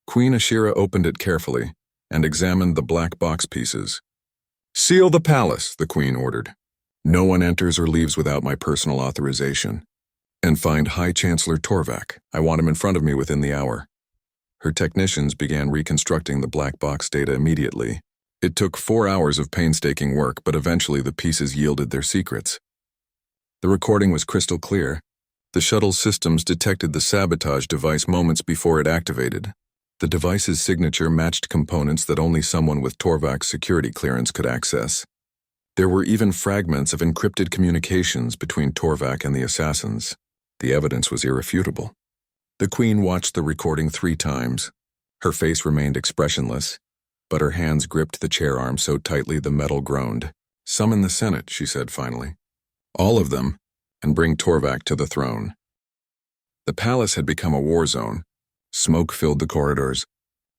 Queen Ashira opened it carefully and examined the black box pieces. "Seal the palace," the Queen ordered. "No one enters or leaves without my personal authorization. And find High Chancellor Torvak. I want him in front of me within the hour." Her technicians began reconstructing the black box data immediately. It took 4 hours of painstaking work, but eventually the pieces yielded their secrets. The recording was crystal clear. The shuttle's systems detected the sabotage device moments before it activated. The device's signature matched components that only someone with Torvak's security clearance could access. There were even fragments of encrypted communications between Torvak and the assassins. The evidence was irrefutable. The Queen watched the recording 3 times. Her face remained expressionless, but her hands gripped the chair arm so tightly the metal groaned. "Summon the Senate," she said finally. "All of them, and bring Torvak to the throne." The palace had become a war zone. Smoke filled the corridors.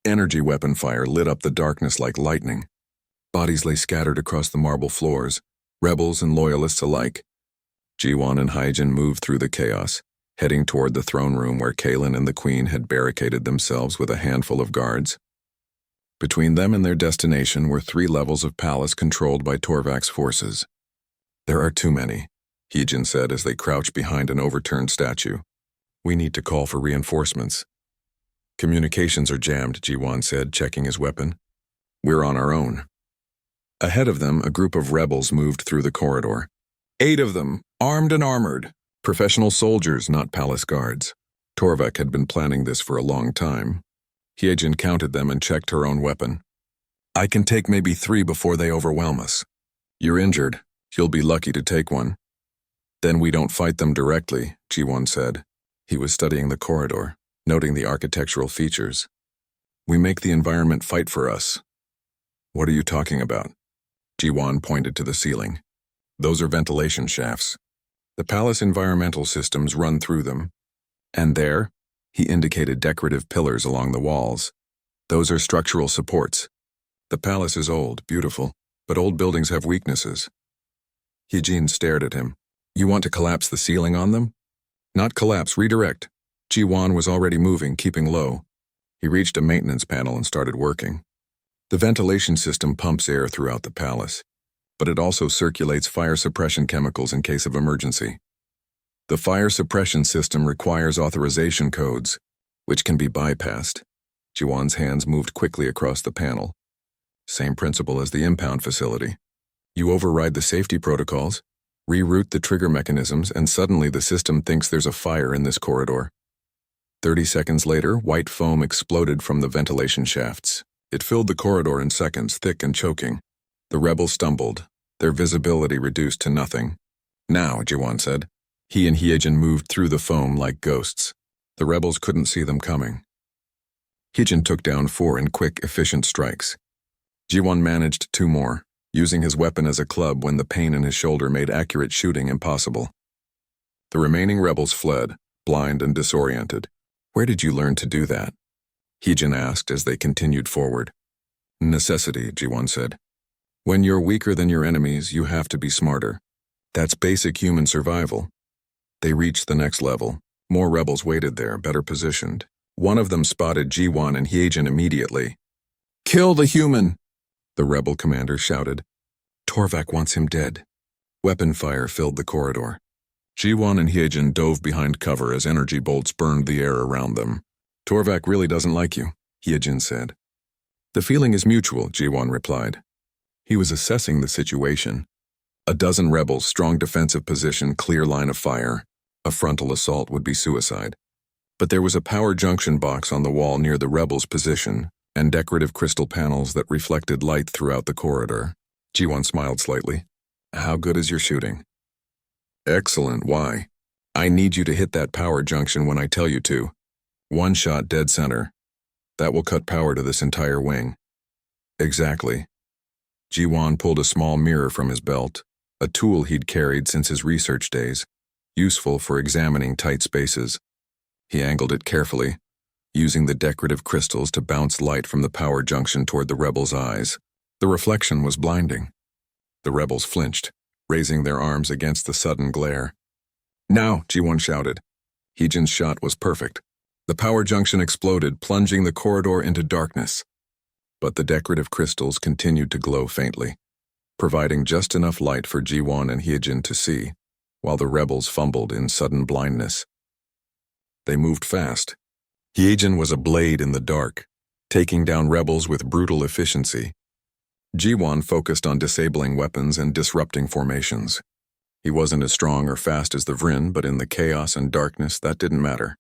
Energy weapon fire lit up the darkness like lightning. Bodies lay scattered across the marble floors, rebels and loyalists alike. Jiwon and Hyejin moved through the chaos, heading toward the throne room where Kaylin and the Queen had barricaded themselves with a handful of guards. Between them and their destination were 3 levels of palace controlled by Torvak's forces. "There are too many," Hyejin said as they crouched behind an overturned statue. "We need to call for reinforcements." Communications are jammed, Ji-Wan said, checking his weapon. We're on our own. Ahead of them, a group of rebels moved through the corridor. 8 of them, armed and armored. Professional soldiers, not palace guards. Torvak had been planning this for a long time. Hyejin counted them and checked her own weapon. I can take maybe 3 before they overwhelm us. You're injured. You'll be lucky to take one. Then we don't fight them directly, Ji-Wan said. He was studying the corridor, noting the architectural features. We make the environment fight for us. What are you talking about? Ji-Wan pointed to the ceiling. Those are ventilation shafts. The palace environmental systems run through them. And there, he indicated decorative pillars along the walls. Those are structural supports. The palace is old, beautiful, but old buildings have weaknesses. Hyejin stared at him. You want to collapse the ceiling on them? Not collapse, redirect. Ji-Wan was already moving, keeping low. He reached a maintenance panel and started working. The ventilation system pumps air throughout the palace, but it also circulates fire suppression chemicals in case of emergency. The fire suppression system requires authorization codes, which can be bypassed. Ji-Wan's hands moved quickly across the panel. Same principle as the impound facility. You override the safety protocols, reroute the trigger mechanisms, and suddenly the system thinks there's a fire in this corridor. 30 seconds later, white foam exploded from the ventilation shafts. It filled the corridor in seconds, thick and choking. The rebels stumbled, their visibility reduced to nothing. Now, Ji-Wan said. He and Hyejin moved through the foam like ghosts. The rebels couldn't see them coming. Hyejin took down 4 in quick, efficient strikes. Ji-Wan managed 2 more, using his weapon as a club when the pain in his shoulder made accurate shooting impossible. The remaining rebels fled, blind and disoriented. Where did you learn to do that? Hyejin asked as they continued forward. Necessity, Ji-Wan said. When you're weaker than your enemies, you have to be smarter. That's basic human survival. They reached the next level. More rebels waited there, better positioned. One of them spotted Ji-Wan and Hyejin immediately. Kill the human! The rebel commander shouted. Torvak wants him dead. Weapon fire filled the corridor. Ji-Wan and Hyejin dove behind cover as energy bolts burned the air around them. Torvak really doesn't like you, Hyejin said. The feeling is mutual, Ji-Wan replied. He was assessing the situation. A dozen rebels, strong defensive position, clear line of fire. A frontal assault would be suicide. But there was a power junction box on the wall near the rebels' position, and decorative crystal panels that reflected light throughout the corridor. Ji-Wan smiled slightly. How good is your shooting? Excellent, why? I need you to hit that power junction when I tell you to. 1 shot dead center. That will cut power to this entire wing. Exactly. Ji-Wan pulled a small mirror from his belt, a tool he'd carried since his research days, useful for examining tight spaces. He angled it carefully, using the decorative crystals to bounce light from the power junction toward the rebels' eyes. The reflection was blinding. The rebels flinched, raising their arms against the sudden glare. Now, Ji-Wan shouted. Hyejin's shot was perfect. The power junction exploded, plunging the corridor into darkness. But the decorative crystals continued to glow faintly, providing just enough light for Ji-Wan and Hyejin to see, while the rebels fumbled in sudden blindness. They moved fast. Hyejin was a blade in the dark, taking down rebels with brutal efficiency. Ji-Wan focused on disabling weapons and disrupting formations. He wasn't as strong or fast as the Vryn, but in the chaos and darkness, that didn't matter.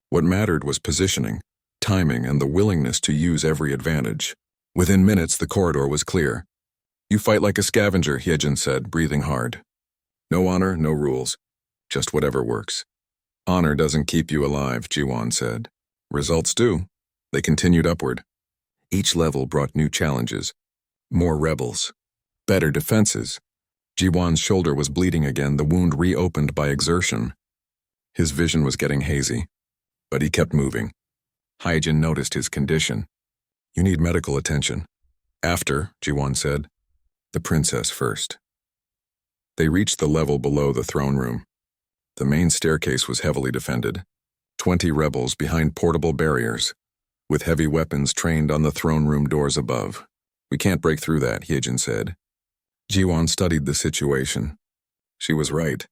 What mattered was positioning, timing, and the willingness to use every advantage. Within minutes, the corridor was clear. You fight like a scavenger, Hyejin said, breathing hard. No honor, no rules. Just whatever works. Honor doesn't keep you alive, Ji-Wan said. Results do. They continued upward. Each level brought new challenges. More rebels. Better defenses. Ji-Wan's shoulder was bleeding again, the wound reopened by exertion. His vision was getting hazy, but he kept moving. Hyejin noticed his condition. You need medical attention. After, Ji-Wan said. The princess first. They reached the level below the throne room. The main staircase was heavily defended. 20 rebels behind portable barriers, with heavy weapons trained on the throne room doors above. We can't break through that, Hyejin said. Ji-Wan studied the situation. She was right.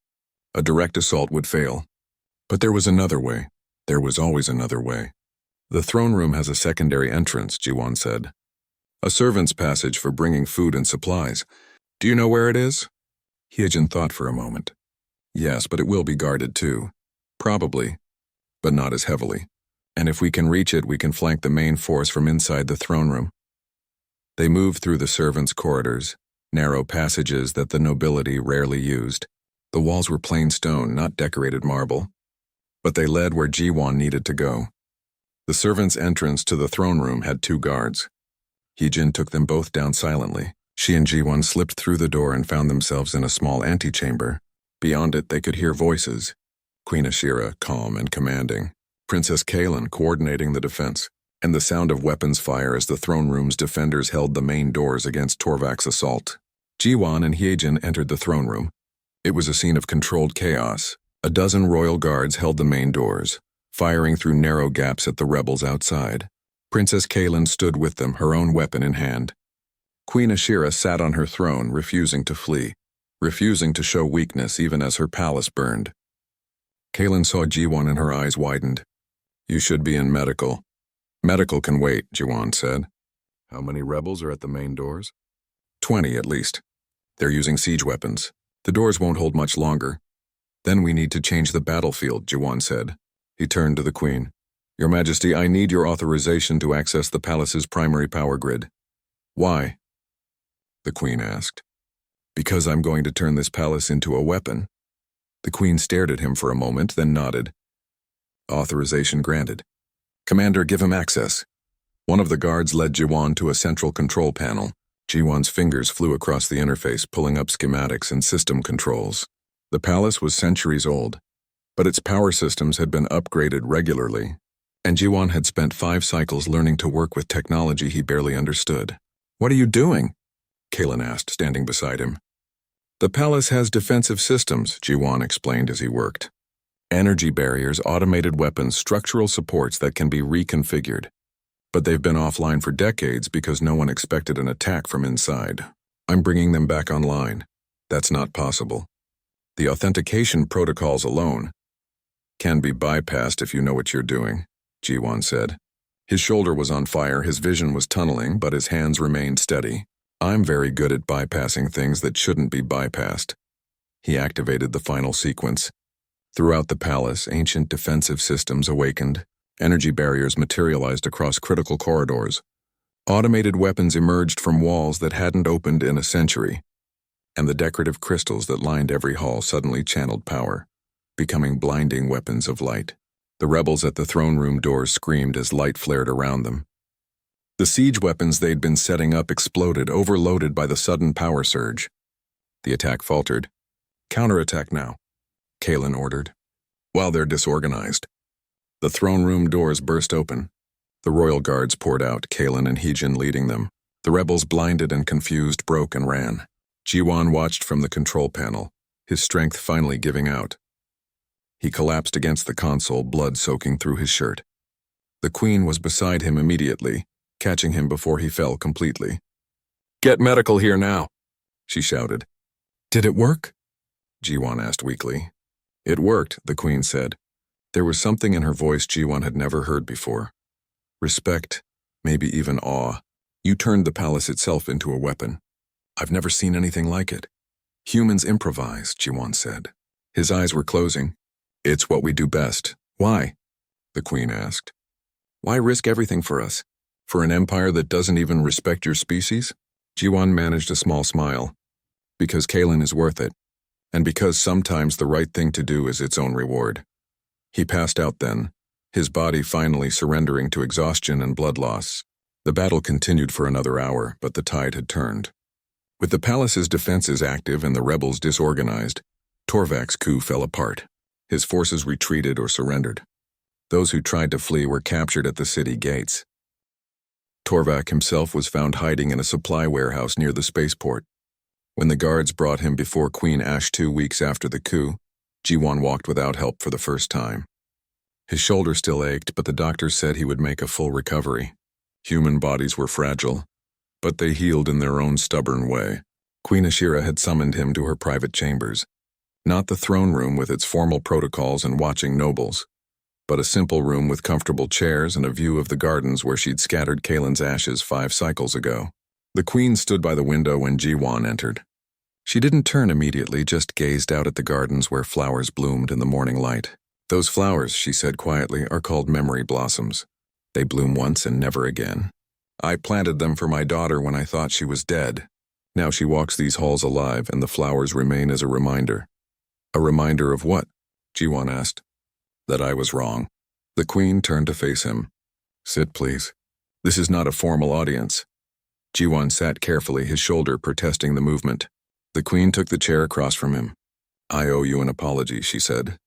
A direct assault would fail. But there was another way. There was always another way. The throne room has a secondary entrance, Jiwon said. A servant's passage for bringing food and supplies. Do you know where it is? Hyejin thought for a moment. Yes, but it will be guarded too. Probably, but not as heavily. And if we can reach it, we can flank the main force from inside the throne room. They moved through the servants' corridors, narrow passages that the nobility rarely used. The walls were plain stone, not decorated marble. But they led where Jiwon needed to go. The servants' entrance to the throne room had 2 guards. Hyejin took them both down silently. She and Jiwon slipped through the door and found themselves in a small antechamber. Beyond it, they could hear voices. Queen Ashira, calm and commanding. Princess Kaelin coordinating the defense, and the sound of weapons fire as the throne room's defenders held the main doors against Torvak's assault. Jiwon and Hyejin entered the throne room. It was a scene of controlled chaos. A dozen royal guards held the main doors, firing through narrow gaps at the rebels outside. Princess Kaelin stood with them, her own weapon in hand. Queen Ashira sat on her throne, refusing to flee, refusing to show weakness even as her palace burned. Kaelin saw Jiwon and her eyes widened. You should be in medical. Medical can wait, Jiwon said. How many rebels are at the main doors? 20 at least. They're using siege weapons. The doors won't hold much longer. Then we need to change the battlefield, Jiwon said. He turned to the Queen. Your Majesty, I need your authorization to access the palace's primary power grid. Why? The Queen asked. Because I'm going to turn this palace into a weapon. The Queen stared at him for a moment, then nodded. Authorization granted. Commander, give him access. One of the guards led Jiwon to a central control panel. Jiwon's fingers flew across the interface, pulling up schematics and system controls. The palace was centuries old, but its power systems had been upgraded regularly, and Jiwon had spent 5 cycles learning to work with technology he barely understood. What are you doing? Kaelin asked, standing beside him. The palace has defensive systems, Jiwon explained as he worked. Energy barriers, automated weapons, structural supports that can be reconfigured. But they've been offline for decades because no one expected an attack from inside. I'm bringing them back online. That's not possible. The authentication protocols alone can be bypassed if you know what you're doing, Jiwon said. His shoulder was on fire, his vision was tunneling, but his hands remained steady. I'm very good at bypassing things that shouldn't be bypassed. He activated the final sequence. Throughout the palace, ancient defensive systems awakened. Energy barriers materialized across critical corridors. Automated weapons emerged from walls that hadn't opened in a century. And the decorative crystals that lined every hall suddenly channeled power, becoming blinding weapons of light. The rebels at the throne room doors screamed as light flared around them. The siege weapons they'd been setting up exploded, overloaded by the sudden power surge. The attack faltered. Counterattack now, Kaelin ordered. While they're disorganized. The throne room doors burst open. The royal guards poured out, Kaelin and Hyejin leading them. The rebels, blinded and confused, broke and ran. Jiwon watched from the control panel, his strength finally giving out. He collapsed against the console, blood soaking through his shirt. The Queen was beside him immediately, catching him before he fell completely. Get medical here now, she shouted. Did it work? Jiwon asked weakly. It worked, the Queen said. There was something in her voice Jiwon had never heard before. Respect, maybe even awe. You turned the palace itself into a weapon. I've never seen anything like it. Humans improvise, Jiwon said. His eyes were closing. It's what we do best. Why? The Queen asked. Why risk everything for us? For an empire that doesn't even respect your species? Jiwon managed a small smile. Because Kaelin is worth it. And because sometimes the right thing to do is its own reward. He passed out then, his body finally surrendering to exhaustion and blood loss. The battle continued for another hour, but the tide had turned. With the palace's defenses active and the rebels disorganized, Torvak's coup fell apart. His forces retreated or surrendered. Those who tried to flee were captured at the city gates. Torvak himself was found hiding in a supply warehouse near the spaceport. When the guards brought him before Queen Ash 2 weeks after the coup, Jiwon walked without help for the first time. His shoulder still ached, but the doctors said he would make a full recovery. Human bodies were fragile, but they healed in their own stubborn way. Queen Ashira had summoned him to her private chambers. Not the throne room with its formal protocols and watching nobles, but a simple room with comfortable chairs and a view of the gardens where she'd scattered Kalen's ashes 5 cycles ago. The queen stood by the window when Jiwan entered. She didn't turn immediately, just gazed out at the gardens where flowers bloomed in the morning light. "Those flowers," she said quietly, "are called memory blossoms. They bloom once and never again. I planted them for my daughter when I thought she was dead. Now she walks these halls alive, and the flowers remain as a reminder." "A reminder of what?" Jiwan asked. "That I was wrong." The queen turned to face him. "Sit, please. This is not a formal audience." Jiwan sat carefully, his shoulder protesting the movement. The queen took the chair across from him. "I owe you an apology," she said.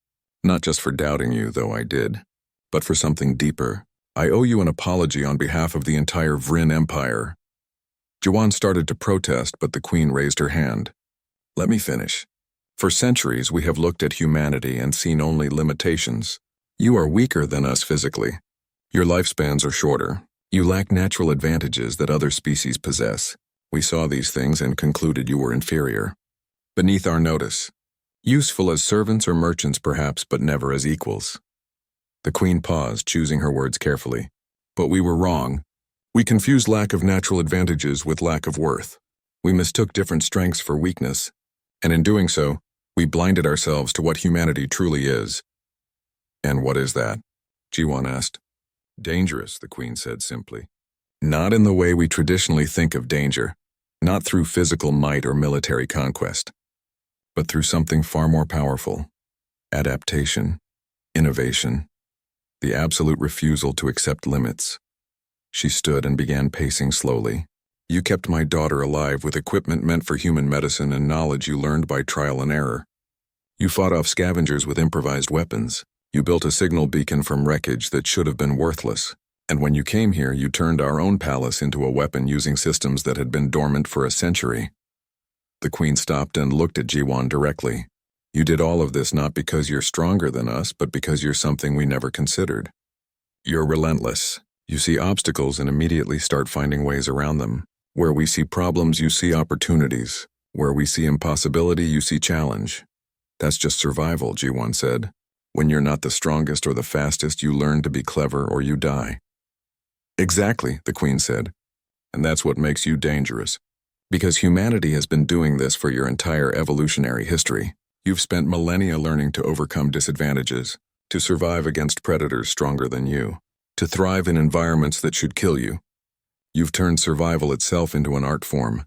"Not just for doubting you, though I did, but for something deeper. I owe you an apology on behalf of the entire Vryn Empire." Jiwan started to protest, but the queen raised her hand. "Let me finish. For centuries, we have looked at humanity and seen only limitations. You are weaker than us physically. Your lifespans are shorter. You lack natural advantages that other species possess. We saw these things and concluded you were inferior. Beneath our notice. Useful as servants or merchants perhaps, but never as equals." The queen paused, choosing her words carefully. "But we were wrong. We confused lack of natural advantages with lack of worth. We mistook different strengths for weakness, and in doing so, we blinded ourselves to what humanity truly is." "And what is that?" Jiwan asked. "Dangerous," the queen said simply. "Not in the way we traditionally think of danger, not through physical might or military conquest, but through something far more powerful: adaptation, innovation, the absolute refusal to accept limits." She stood and began pacing slowly. "You kept my daughter alive with equipment meant for human medicine and knowledge you learned by trial and error. You fought off scavengers with improvised weapons. You built a signal beacon from wreckage that should have been worthless. And when you came here, you turned our own palace into a weapon using systems that had been dormant for a century." The queen stopped and looked at Jiwan directly. "You did all of this not because you're stronger than us, but because you're something we never considered. You're relentless. You see obstacles and immediately start finding ways around them. Where we see problems, you see opportunities. Where we see impossibility, you see challenge. That's just survival," Jiwan said. "When you're not the strongest or the fastest, you learn to be clever or you die." "Exactly," the queen said. "And that's what makes you dangerous. Because humanity has been doing this for your entire evolutionary history. You've spent millennia learning to overcome disadvantages, to survive against predators stronger than you, to thrive in environments that should kill you. You've turned survival itself into an art form."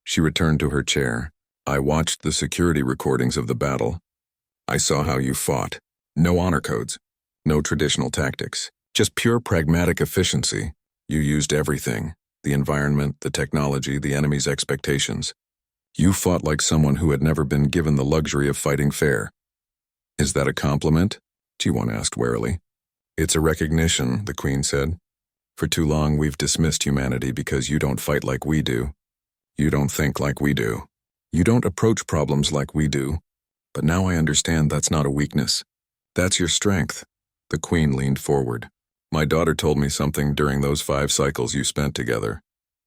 She returned to her chair. "I watched the security recordings of the battle. I saw how you fought. No honor codes, no traditional tactics, just pure pragmatic efficiency. You used everything: the environment, the technology, the enemy's expectations. You fought like someone who had never been given the luxury of fighting fair." "Is that a compliment?" Jiwan asked warily. "It's a recognition," the queen said. "For too long we've dismissed humanity because you don't fight like we do. You don't think like we do. You don't approach problems like we do. But now I understand that's not a weakness. That's your strength." The queen leaned forward. "My daughter told me something during those 5 cycles you spent together.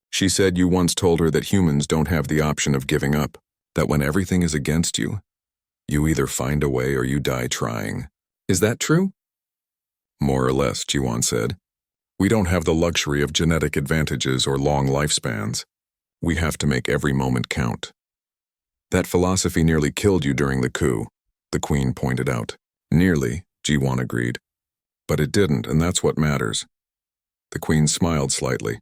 She said you once told her that humans don't have the option of giving up, that when everything is against you, you either find a way or you die trying. Is that true?" "More or less," Jiwan said. "We don't have the luxury of genetic advantages or long lifespans. We have to make every moment count." "That philosophy nearly killed you during the coup," the queen pointed out. "Nearly," Jiwan agreed. "But it didn't, and that's what matters." The queen smiled slightly.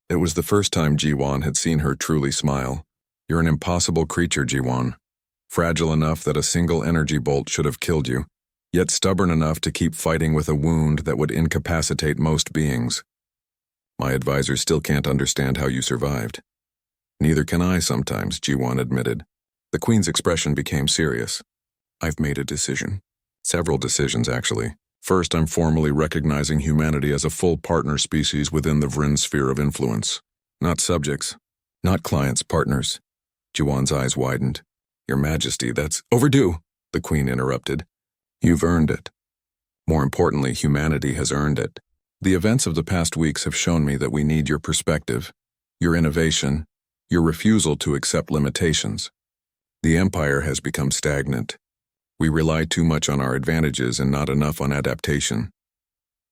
It was the first time Jiwan had seen her truly smile. "You're an impossible creature, Jiwan. Fragile enough that a single energy bolt should have killed you, yet stubborn enough to keep fighting with a wound that would incapacitate most beings. My advisors still can't understand how you survived." "Neither can I sometimes," Jiwan admitted. The queen's expression became serious. "I've made a decision. Several decisions, actually. First, I'm formally recognizing humanity as a full partner species within the Vryn sphere of influence. Not subjects. Not clients, partners." Jiwan's eyes widened. "Your Majesty, that's overdue," the queen interrupted. "You've earned it. More importantly, humanity has earned it. The events of the past weeks have shown me that we need your perspective, your innovation, your refusal to accept limitations. The Empire has become stagnant. We rely too much on our advantages and not enough on adaptation.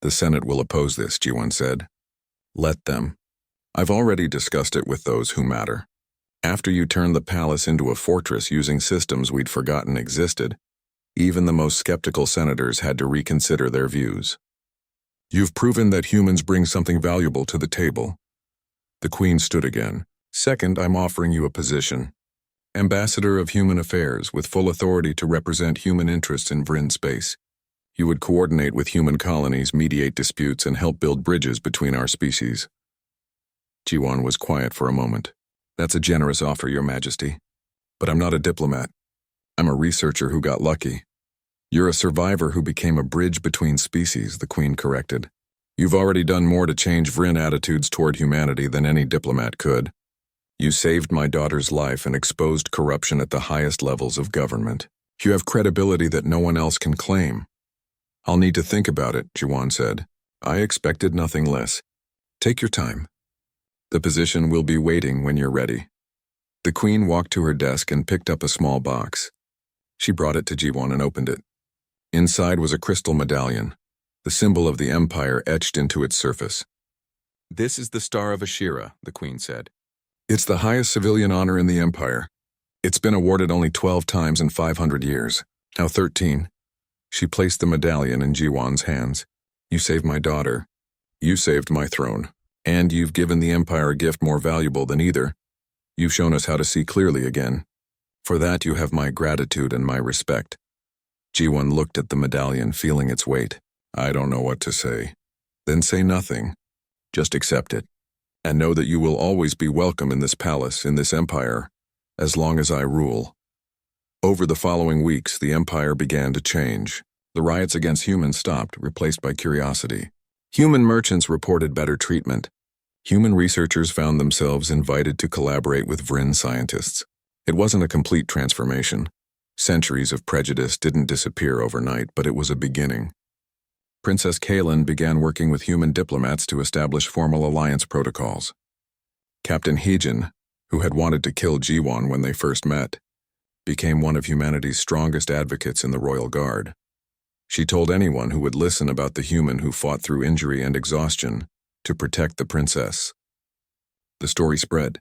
The Senate will oppose this, Ji-won said. Let them. I've already discussed it with those who matter. After you turned the palace into a fortress using systems we'd forgotten existed, even the most skeptical senators had to reconsider their views. You've proven that humans bring something valuable to the table. The Queen stood again. Second, I'm offering you a position. Ambassador of Human Affairs with full authority to represent human interests in Vryn space. You would coordinate with human colonies, mediate disputes, and help build bridges between our species. Ji-won was quiet for a moment. That's a generous offer, Your Majesty. But I'm not a diplomat. I'm a researcher who got lucky. You're a survivor who became a bridge between species, the Queen corrected. You've already done more to change Vryn attitudes toward humanity than any diplomat could. You saved my daughter's life and exposed corruption at the highest levels of government. You have credibility that no one else can claim. I'll need to think about it, Ji-won said. I expected nothing less. Take your time. The position will be waiting when you're ready. The Queen walked to her desk and picked up a small box. She brought it to Ji-won and opened it. Inside was a crystal medallion, the symbol of the Empire etched into its surface. This is the Star of Ashira, the Queen said. It's the highest civilian honor in the Empire. It's been awarded only 12 times in 500 years, now 13. She placed the medallion in Ji-won's hands. You saved my daughter. You saved my throne. And you've given the Empire a gift more valuable than either. You've shown us how to see clearly again. For that you have my gratitude and my respect. Ji-won looked at the medallion, feeling its weight. I don't know what to say. Then say nothing. Just accept it. And know that you will always be welcome in this palace, in this empire, as long as I rule. Over the following weeks, the Empire began to change. The riots against humans stopped, replaced by curiosity. Human merchants reported better treatment. Human researchers found themselves invited to collaborate with Vryn scientists. It wasn't a complete transformation. Centuries of prejudice didn't disappear overnight, but it was a beginning. Princess Kaelin began working with human diplomats to establish formal alliance protocols. Captain Heejin, who had wanted to kill Ji-won when they first met, became one of humanity's strongest advocates in the Royal Guard. She told anyone who would listen about the human who fought through injury and exhaustion to protect the princess. The story spread,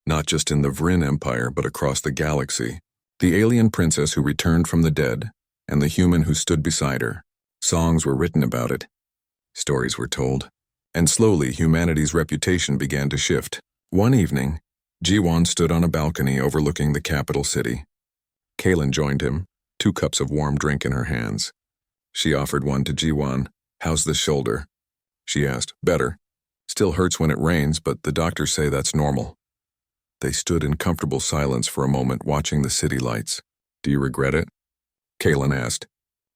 not just in the Vryn Empire but across the galaxy. The alien princess who returned from the dead, and the human who stood beside her. Songs were written about it. Stories were told. And slowly humanity's reputation began to shift. One evening, Ji-won stood on a balcony overlooking the capital city. Kaelin joined him, 2 cups of warm drink in her hands. She offered one to Ji-won. How's the shoulder? She asked. Better. Still hurts when it rains, but the doctors say that's normal. They stood in comfortable silence for a moment, watching the city lights. Do you regret it? Kaelin asked.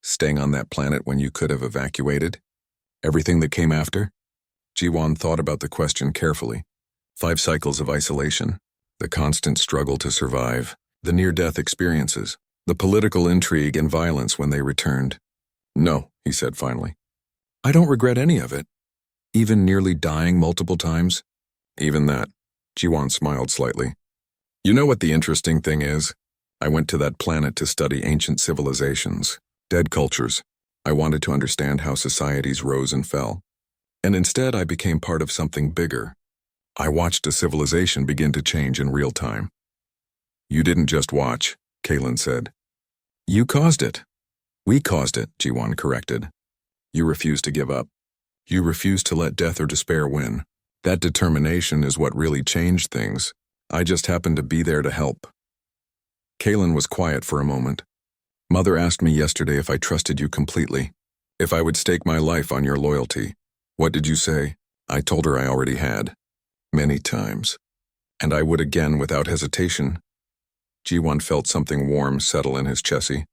Staying on that planet when you could have evacuated? Everything that came after? Ji-won thought about the question carefully. 5 cycles of isolation, the constant struggle to survive, the near-death experiences, the political intrigue and violence when they returned. No, he said finally. I don't regret any of it. Even nearly dying multiple times? Even that. Ji-won smiled slightly. You know what the interesting thing is? I went to that planet to study ancient civilizations, dead cultures. I wanted to understand how societies rose and fell. And instead I became part of something bigger. I watched a civilization begin to change in real time. You didn't just watch, Kaelin said. You caused it. We caused it, Ji-won corrected. You refused to give up. You refused to let death or despair win. That determination is what really changed things. I just happened to be there to help. Kaelin was quiet for a moment. Mother asked me yesterday if I trusted you completely, if I would stake my life on your loyalty. What did you say? I told her I already had. Many times. And I would again without hesitation. Ji-won felt something warm settle in his chessie.